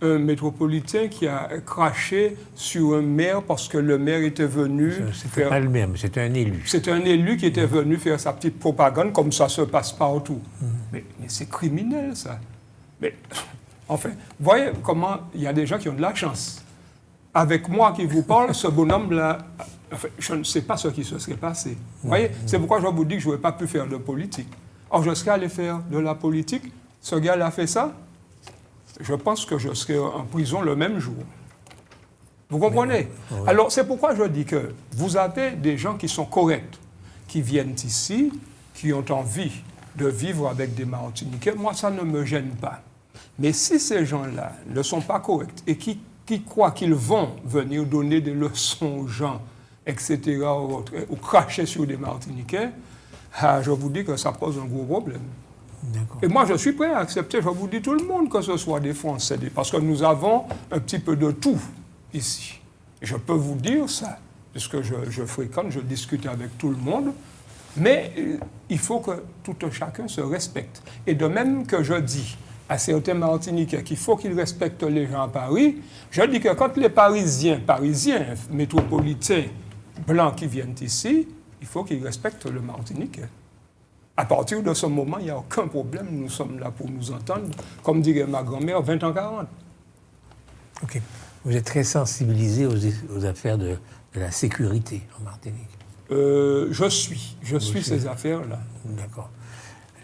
S2: Un métropolitain qui a craché sur un maire parce que le maire était venu...
S1: C'était pas le maire, mais c'était un élu.
S2: C'était un élu qui était venu faire sa petite propagande, comme ça se passe partout. Mais c'est criminel, ça. Mais, enfin, voyez comment il y a des gens qui ont de la chance. Avec moi qui vous parle, ce bonhomme-là, enfin, je ne sais pas ce qui se serait passé. Vous voyez, c'est pourquoi je vous dis que je n'aurais pas pu faire de politique. Or, je serais allé faire de la politique. Ce gars-là a fait ça. Je pense que je serai en prison le même jour. Vous comprenez? Oui. Alors, c'est pourquoi je dis que vous avez des gens qui sont corrects, qui viennent ici, qui ont envie de vivre avec des Martiniquais. Moi, ça ne me gêne pas. Mais si ces gens-là ne sont pas corrects et qui croient qu'ils vont venir donner des leçons aux gens, etc., ou cracher sur des Martiniquais, je vous dis que ça pose un gros problème. Et moi, je suis prêt à accepter, je vous dis tout le monde, que ce soit des Français, parce que nous avons un petit peu de tout ici. Et je peux vous dire ça, puisque je fréquente, je discute avec tout le monde, mais il faut que tout chacun se respecte. Et de même que je dis à certains Martiniquais qu'il faut qu'ils respectent les gens à Paris, je dis que quand les Parisiens métropolitains, blancs qui viennent ici, il faut qu'ils respectent le Martiniquais. À partir de ce moment, il n'y a aucun problème. Nous sommes là pour nous entendre. Comme dirait ma grand-mère, 20 ans 40.
S1: Ok. Vous êtes très sensibilisé aux affaires de la sécurité en Martinique.
S2: Je suis ces affaires-là.
S1: D'accord.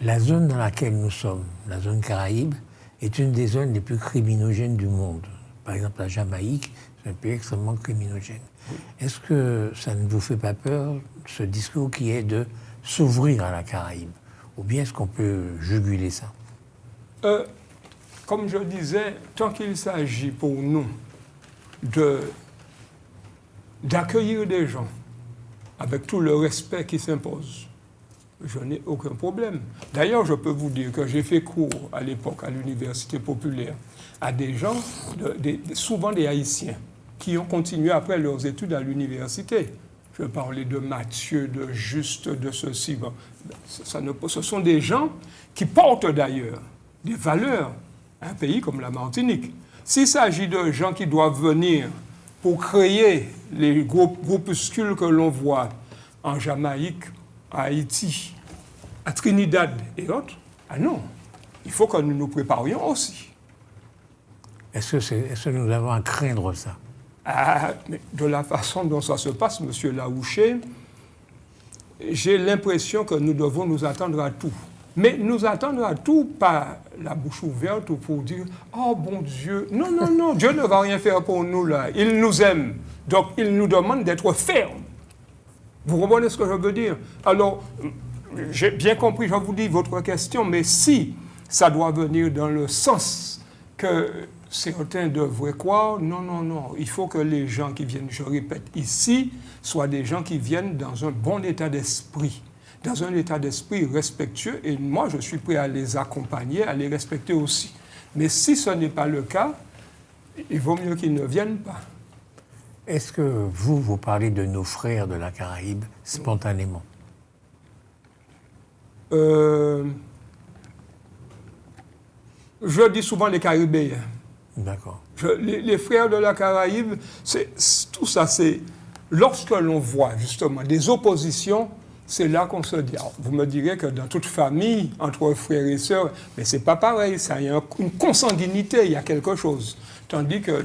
S1: La zone dans laquelle nous sommes, la zone Caraïbe, est une des zones les plus criminogènes du monde. Par exemple, la Jamaïque, c'est un pays extrêmement criminogène. Oui. Est-ce que ça ne vous fait pas peur, ce discours qui est de s'ouvrir à la Caraïbe? Ou bien est-ce qu'on peut juguler ça?
S2: Comme je disais, tant qu'il s'agit pour nous d'accueillir des gens avec tout le respect qui s'impose, je n'ai aucun problème. D'ailleurs, je peux vous dire que j'ai fait cours à l'époque à l'Université populaire à des gens, souvent des Haïtiens, qui ont continué après leurs études à l'université. Je parlais de Mathieu, de Juste, de ceci. Bon, ce sont des gens qui portent d'ailleurs des valeurs à un pays comme la Martinique. S'il s'agit de gens qui doivent venir pour créer les groupuscules que l'on voit en Jamaïque, à Haïti, à Trinidad et autres, ah non, il faut que nous nous préparions aussi.
S1: Est-ce que nous avons à craindre ça?
S2: Mais de la façon dont ça se passe, M. Laouché, j'ai l'impression que nous devons nous attendre à tout. Mais nous attendre à tout, pas la bouche ouverte ou pour dire « Oh, bon Dieu !» Non, non, non, Dieu ne va rien faire pour nous, là. Il nous aime. Donc, il nous demande d'être fermes. Vous comprenez ce que je veux dire? Alors, j'ai bien compris, je vous dis, votre question, mais si ça doit venir dans le sens que certains devraient croire, non, non, non. Il faut que les gens qui viennent, je répète, ici, soient des gens qui viennent dans un bon état d'esprit. Dans un état d'esprit respectueux, et moi, je suis prêt à les accompagner, à les respecter aussi. Mais si ce n'est pas le cas, il vaut mieux qu'ils ne viennent pas.
S1: Est-ce que vous parlez de nos frères de la Caraïbe spontanément?
S2: Je dis souvent les Caribéens.
S1: D'accord.
S2: Les frères de la Caraïbe, tout ça, c'est... Lorsque l'on voit justement des oppositions, c'est là qu'on se dit, vous me direz que dans toute famille, entre frères et sœurs, mais c'est pas pareil, ça, il y a une consanguinité, il y a quelque chose. Tandis que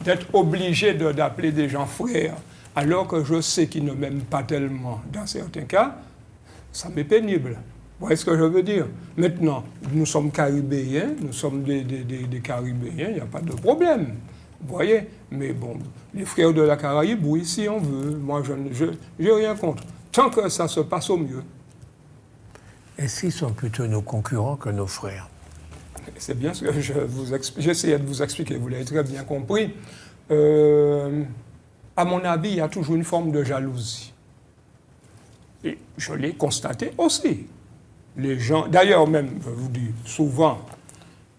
S2: d'être obligé d'appeler des gens frères, alors que je sais qu'ils ne m'aiment pas tellement, dans certains cas, ça m'est pénible. Vous voyez ce que je veux dire? Maintenant, nous sommes Caribéens, nous sommes des Caribéens, il n'y a pas de problème. Vous voyez? Mais bon, les frères de la Caraïbe, oui, si on veut. Moi, je n'ai rien contre. Tant que ça se passe au mieux.
S1: Est-ce qu'ils sont plutôt nos concurrents que nos frères?
S2: C'est bien ce que j'essayais de vous expliquer, vous l'avez très bien compris. À mon avis, il y a toujours une forme de jalousie. Et je l'ai constaté aussi. Les gens, d'ailleurs même, je vous dis, souvent,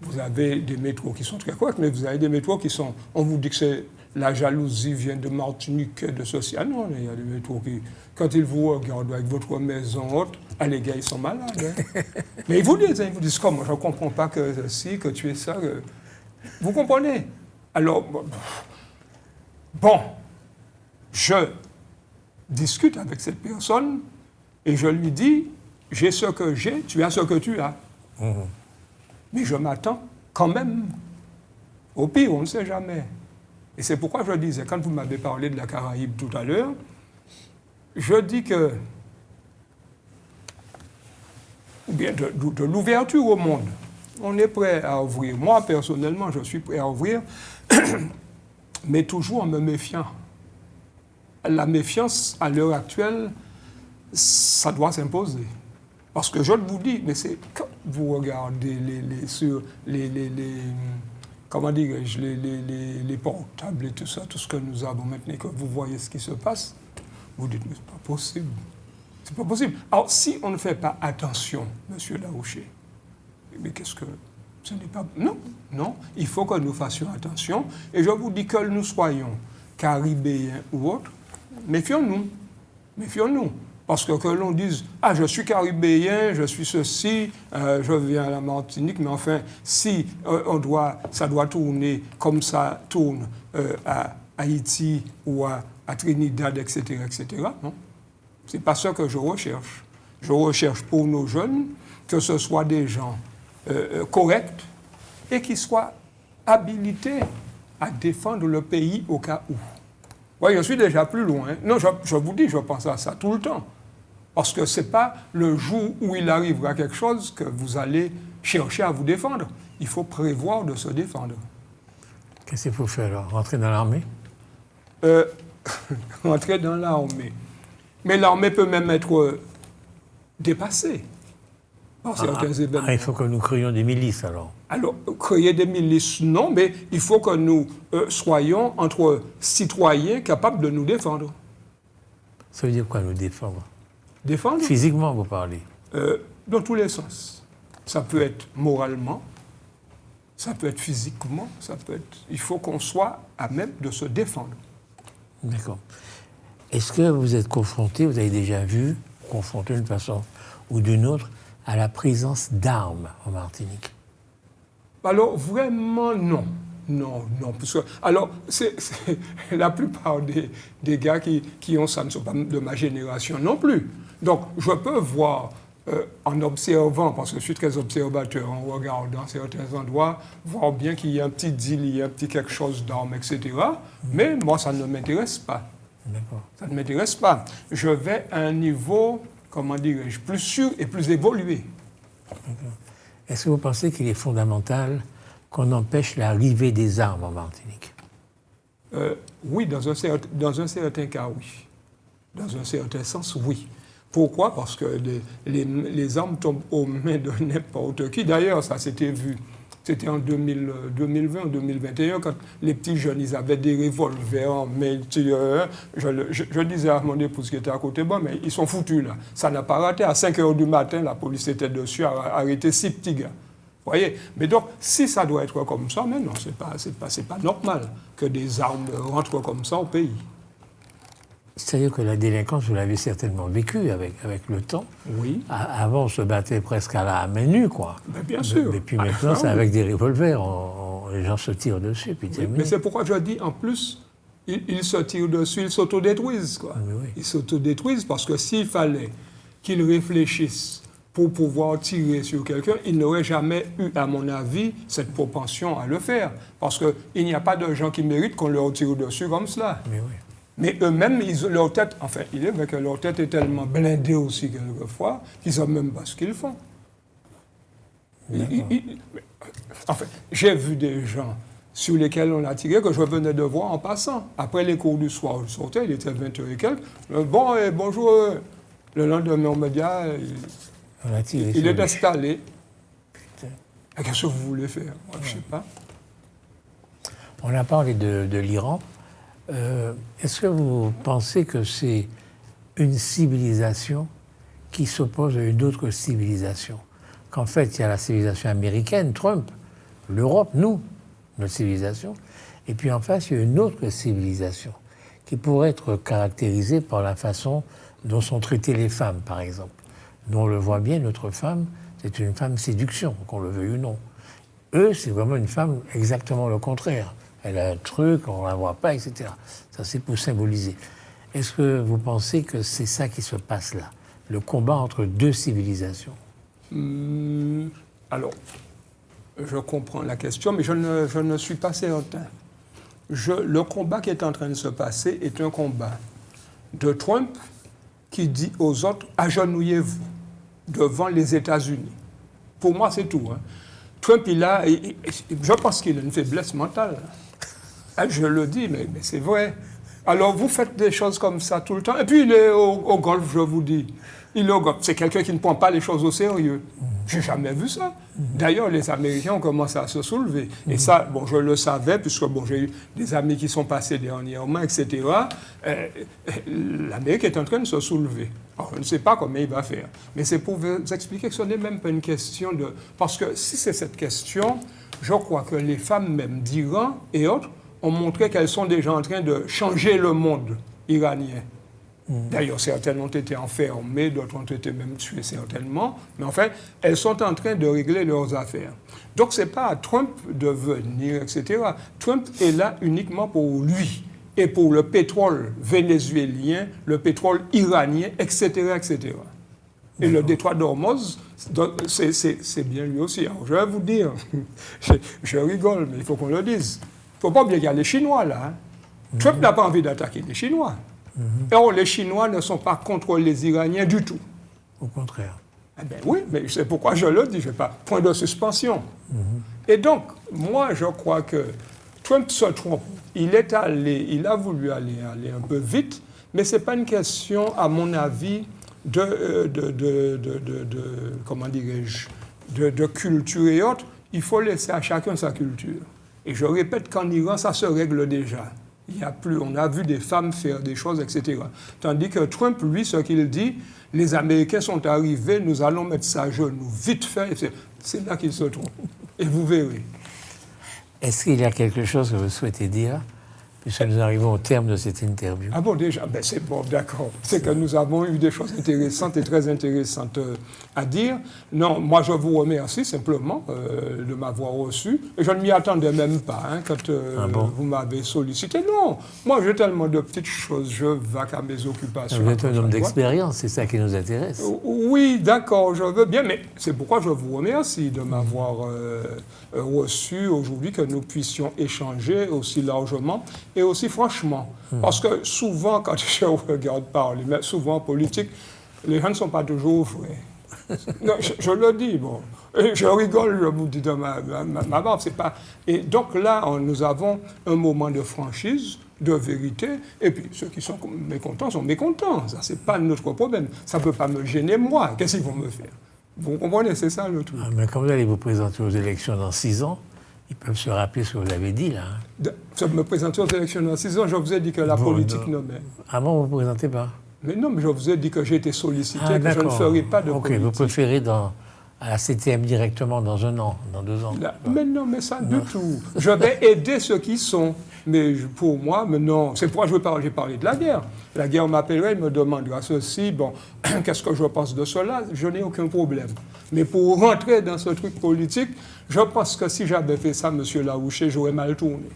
S2: vous avez des métros qui sont très corrects, mais vous avez des métros qui sont... On vous dit que la jalousie vient de Martinique, de ceci. Ah non, il y a des métros qui... Quand ils vous regardent avec votre maison haute, ah les gars, ils sont malades. Hein. Mais ils vous disent comment? Je ne comprends pas que ceci, que tu es ça. Que... Vous comprenez? Alors, bon, je discute avec cette personne et je lui dis, j'ai ce que j'ai, tu as ce que tu as. Mmh. Mais je m'attends quand même. Au pire, on ne sait jamais. Et c'est pourquoi je disais, quand vous m'avez parlé de la Caraïbe tout à l'heure, je dis que, ou bien de l'ouverture au monde, on est prêt à ouvrir. Moi, personnellement, je suis prêt à ouvrir, mais toujours en me méfiant. La méfiance, à l'heure actuelle, ça doit s'imposer. Parce que je vous dis, mais c'est quand vous regardez comment dirais-je, les portables et tout ça, tout ce que nous avons maintenant, que vous voyez ce qui se passe, vous dites, mais c'est pas possible. C'est pas possible. Alors, si on ne fait pas attention, Monsieur Laouché, mais qu'est-ce que... Ce n'est pas... Non, non, il faut que nous fassions attention. Et je vous dis que nous soyons caribéens ou autres, méfions-nous. Méfions-nous. Parce que l'on dise, ah, je suis caribéen, je suis ceci, je viens à la Martinique, mais enfin, si ça doit tourner comme ça tourne à Haïti ou à à Trinidad, etc., etc. Non, c'est pas ça que je recherche. Je recherche pour nos jeunes que ce soit des gens corrects et qui soient habilités à défendre le pays au cas où. Oui, je suis déjà plus loin. Non, je vous dis, je pense à ça tout le temps. Parce que ce n'est pas le jour où il arrivera quelque chose que vous allez chercher à vous défendre. Il faut prévoir de se défendre.
S1: Qu'est-ce qu'il faut faire alors? Rentrer dans l'armée?
S2: Rentrer dans l'armée. Mais l'armée peut même être dépassée par certains événements.
S1: Il faut que nous créions des milices alors.
S2: Alors, créer des milices, non, mais il faut que nous soyons entre citoyens capables de nous défendre.
S1: Ça veut dire quoi, nous défendre?
S2: Défendre?
S1: Physiquement, vous parlez?
S2: Dans tous les sens. Ça peut être moralement, ça peut être physiquement, ça peut être... Il faut qu'on soit à même de se défendre.
S1: D'accord. Est-ce que vous êtes confronté, vous avez déjà vu, confronté d'une façon ou d'une autre, à la présence d'armes en Martinique?
S2: Alors, vraiment, non. Non. Parce que, alors, c'est la plupart des gars qui ont ça ne sont pas de ma génération non plus. Donc, je peux voir, en observant, parce que je suis très observateur, en regardant certains endroits, voir bien qu'il y a un petit deal, il y a un petit quelque chose d'armes, etc. Mais moi, ça ne m'intéresse pas.
S1: D'accord.
S2: Ça ne m'intéresse pas. Je vais à un niveau, comment dirais-je, plus sûr et plus évolué.
S1: D'accord. Est-ce que vous pensez qu'il est fondamental qu'on empêche l'arrivée des armes en Martinique?
S2: Oui, dans un certain cas, oui. Dans un certain sens, oui. Pourquoi? Parce que les armes tombent aux mains de n'importe qui. D'ailleurs, ça s'était vu. C'était en 2020 ou 2021, quand les petits jeunes, ils avaient des revolvers en main. Je disais à mon épouse qui était à côté, bon, mais ils sont foutus là. Ça n'a pas raté. À 5 h du matin, la police était dessus, a arrêté 6 petits gars. Vous voyez? Mais donc, si ça doit être comme ça, mais non, c'est pas normal que des armes rentrent comme ça au pays.
S1: C'est-à-dire que la délinquance, vous l'avez certainement vécue avec le temps.
S2: Oui.
S1: Avant, on se battait presque à la main nue, quoi.
S2: Ben, bien sûr.
S1: Et puis maintenant, c'est avec des revolvers. Les gens se tirent dessus, puis
S2: oui, mais c'est pourquoi je dis, en plus, ils se tirent dessus, ils s'autodétruisent, quoi.
S1: Oui.
S2: Ils s'autodétruisent parce que s'il fallait qu'ils réfléchissent pour pouvoir tirer sur quelqu'un, ils n'auraient jamais eu, à mon avis, cette propension à le faire. Parce qu'il n'y a pas de gens qui méritent qu'on leur tire dessus comme cela.
S1: Mais oui.
S2: Mais eux-mêmes, leur tête, enfin, il est vrai que leur tête est tellement blindée aussi quelquefois qu'ils ne savent même pas ce qu'ils font. Enfin, j'ai vu des gens sur lesquels on a tiré que je venais de voir en passant. Après les cours du soir, je sortais, il était 20h et quelques. Bon, bonjour. Le lendemain, on me dit, il est installé. Qu'est-ce que vous voulez faire? Moi, je ne sais pas.
S1: On a parlé de l'Iran. Est-ce que vous pensez que c'est une civilisation qui s'oppose à une autre civilisation? Qu'en fait, il y a la civilisation américaine, Trump, l'Europe, nous, notre civilisation, et puis en face, il y a une autre civilisation qui pourrait être caractérisée par la façon dont sont traitées les femmes, par exemple. Nous, on le voit bien, notre femme, c'est une femme séduction, qu'on le veuille ou non. Eux, c'est vraiment une femme exactement le contraire. Elle a un truc, on ne la voit pas, etc. Ça, c'est pour symboliser. Est-ce que vous pensez que c'est ça qui se passe là? Le combat entre deux civilisations?
S2: Alors, je comprends la question, mais je ne suis pas certain. Le combat qui est en train de se passer est un combat de Trump qui dit aux autres « agenouillez-vous devant les États-Unis ». Pour moi, c'est tout. Hein. Trump, je pense qu'il a une faiblesse mentale. Je le dis, mais c'est vrai. Alors, vous faites des choses comme ça tout le temps. Et puis, il est au golf, je vous dis. Il est au golf. C'est quelqu'un qui ne prend pas les choses au sérieux. Je n'ai jamais vu ça. D'ailleurs, les Américains ont commencé à se soulever. Et ça, bon, je le savais, puisque bon, j'ai eu des amis qui sont passés dernièrement, etc. L'Amérique est en train de se soulever. Alors, je ne sais pas comment il va faire. Mais c'est pour vous expliquer que ce n'est même pas une question de... Parce que si c'est cette question, je crois que les femmes même d'Iran et autres ont montré qu'elles sont déjà en train de changer le monde iranien. D'ailleurs, certaines ont été enfermées, d'autres ont été même tuées certainement. Mais en fait, elles sont en train de régler leurs affaires. Donc, ce n'est pas à Trump de venir, etc. Trump est là uniquement pour lui. et pour le pétrole vénézuélien, le pétrole iranien, etc., etc. Et le détroit d'Ormuz, c'est bien lui aussi. Alors, je vais vous dire, je rigole, mais il faut qu'on le dise. Il ne faut pas oublier qu'il y a les Chinois là. Hein. Trump n'a pas envie d'attaquer les Chinois. Or, les Chinois ne sont pas contre les Iraniens du tout.
S1: Au contraire.
S2: Eh bien oui, mais c'est pourquoi je le dis, je ne vais pas. Point de suspension. Et donc, moi, je crois que Trump se trompe. Il a voulu aller un peu vite, mais ce n'est pas une question, à mon avis, comment dirais-je, de culture et autres. Il faut laisser à chacun sa culture. Et je répète qu'en Iran, ça se règle déjà. On a vu des femmes faire des choses, etc. Tandis que Trump, lui, ce qu'il dit, les Américains sont arrivés, nous allons mettre ça à genoux, vite fait. C'est là qu'il se trompe. Et vous verrez.
S1: Est-ce qu'il y a quelque chose que vous souhaitez dire, puisque nous arrivons au terme de cette interview?
S2: Ah bon, déjà, ben c'est bon, d'accord. C'est que nous avons eu des choses intéressantes et très intéressantes à dire. Non, moi je vous remercie simplement de m'avoir reçu. Et je ne m'y attendais même pas quand vous m'avez sollicité. Non, moi j'ai tellement de petites choses, je vaque à mes occupations.
S1: Vous êtes un homme d'expérience, c'est ça qui nous intéresse.
S2: Oui, d'accord, je veux bien, mais c'est pourquoi je vous remercie de m'avoir reçu aujourd'hui, que nous puissions échanger aussi largement et aussi franchement. Parce que souvent, quand je regarde parler, mais souvent en politique, les gens ne sont pas toujours vrais. Non, je le dis, bon. Et je rigole, je vous dis de ma barbe, c'est pas... Et donc là, nous avons un moment de franchise, de vérité, et puis ceux qui sont mécontents sont mécontents. Ça, c'est pas notre problème. Ça ne peut pas me gêner, moi. Qu'est-ce qu'ils vont me faire? Vous comprenez, c'est ça le truc.
S1: Mais quand vous allez vous présenter aux élections dans 6 ans, ils peuvent se rappeler ce que vous avez dit, là.
S2: Hein. Me présenter aux élections dans 6 ans, je vous ai dit que la politique nommait.
S1: Ah bon, vous ne vous présentez pas?
S2: Mais non, mais je vous ai dit que j'ai été sollicité, que je ne ferai pas de politique.
S1: Ok, vous préférez à la CTM directement dans 1 an, dans 2 ans?
S2: Là, mais non, mais ça du tout. Je vais aider ceux qui sont. Mais pour moi, mais non. C'est pourquoi j'ai parlé de la guerre. La guerre m'appellerait, il me demandera ceci. Bon, qu'est-ce que je pense de cela? Je n'ai aucun problème. Mais pour rentrer dans ce truc politique, je pense que si j'avais fait ça, M. Larouché, j'aurais mal tourné.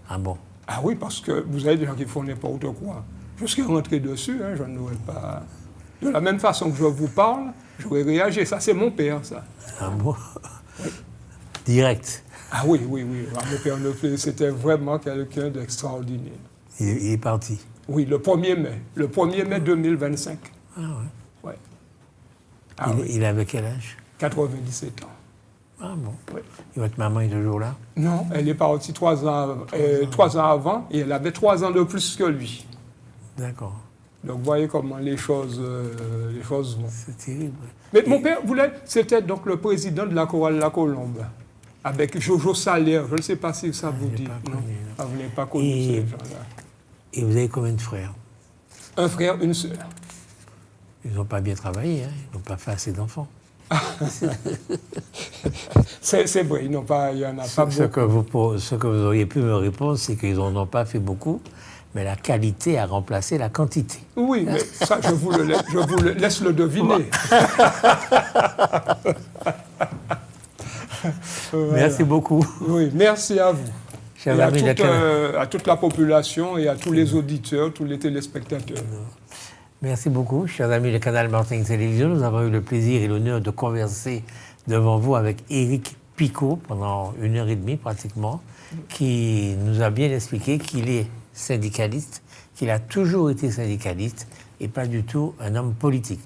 S1: Ah bon?
S2: Ah oui, parce que vous avez des gens qui font n'importe quoi. Jusqu'à rentrer dessus, je n'aurais pas... De la même façon que je vous parle, j'aurais réagi. Ça, c'est mon père, ça.
S1: Ah bon? Oui. Direct?
S2: Ah oui. Mon père Neuflet, c'était vraiment quelqu'un d'extraordinaire.
S1: Il est parti? Oui,
S2: le 1er mai. Le 1er mai 2025.
S1: Ah ouais?
S2: Oui.
S1: Il avait quel âge?
S2: 97 ans.
S1: Ah bon?
S2: Oui.
S1: Et votre maman est toujours là?
S2: Non, elle est partie 3 ans avant et elle avait 3 ans de plus que lui.
S1: D'accord.
S2: Donc, vous voyez comment les choses vont.
S1: C'est terrible.
S2: Mais mon père c'était donc le président de la chorale La Colombe, avec Jojo Salaire. Je ne sais pas si ça vous dit. Non. Ah, vous n'avez pas connu ces gens-là.
S1: Et vous avez combien de frères?
S2: Un frère, une sœur.
S1: Ils n'ont pas bien travaillé, hein? Ils n'ont pas fait assez d'enfants.
S2: C'est vrai, il n'y en a pas beaucoup.
S1: Ce que vous auriez pu me répondre, c'est qu'ils n'en ont pas fait beaucoup, mais la qualité a remplacé la quantité.
S2: Oui, mais ça, je vous le laisse le deviner.
S1: Merci beaucoup.
S2: Oui, merci à vous.
S1: Et
S2: à toute la population et à tous les auditeurs, tous les téléspectateurs.
S1: Merci beaucoup, chers amis de Canal Martin Télévision. Nous avons eu le plaisir et l'honneur de converser devant vous avec Éric Picot pendant 1h30 pratiquement, qui nous a bien expliqué qu'il est syndicaliste, qu'il a toujours été syndicaliste et pas du tout un homme politique.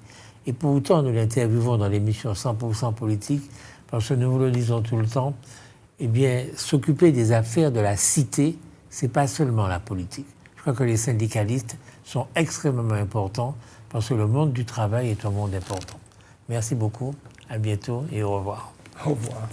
S1: Et pour autant, nous l'interviewons dans l'émission 100% politique, parce que nous vous le disons tout le temps, eh bien, s'occuper des affaires de la cité, c'est pas seulement la politique. Je crois que les syndicalistes sont extrêmement importants parce que le monde du travail est un monde important. Merci beaucoup, à bientôt et au revoir.
S2: Au revoir.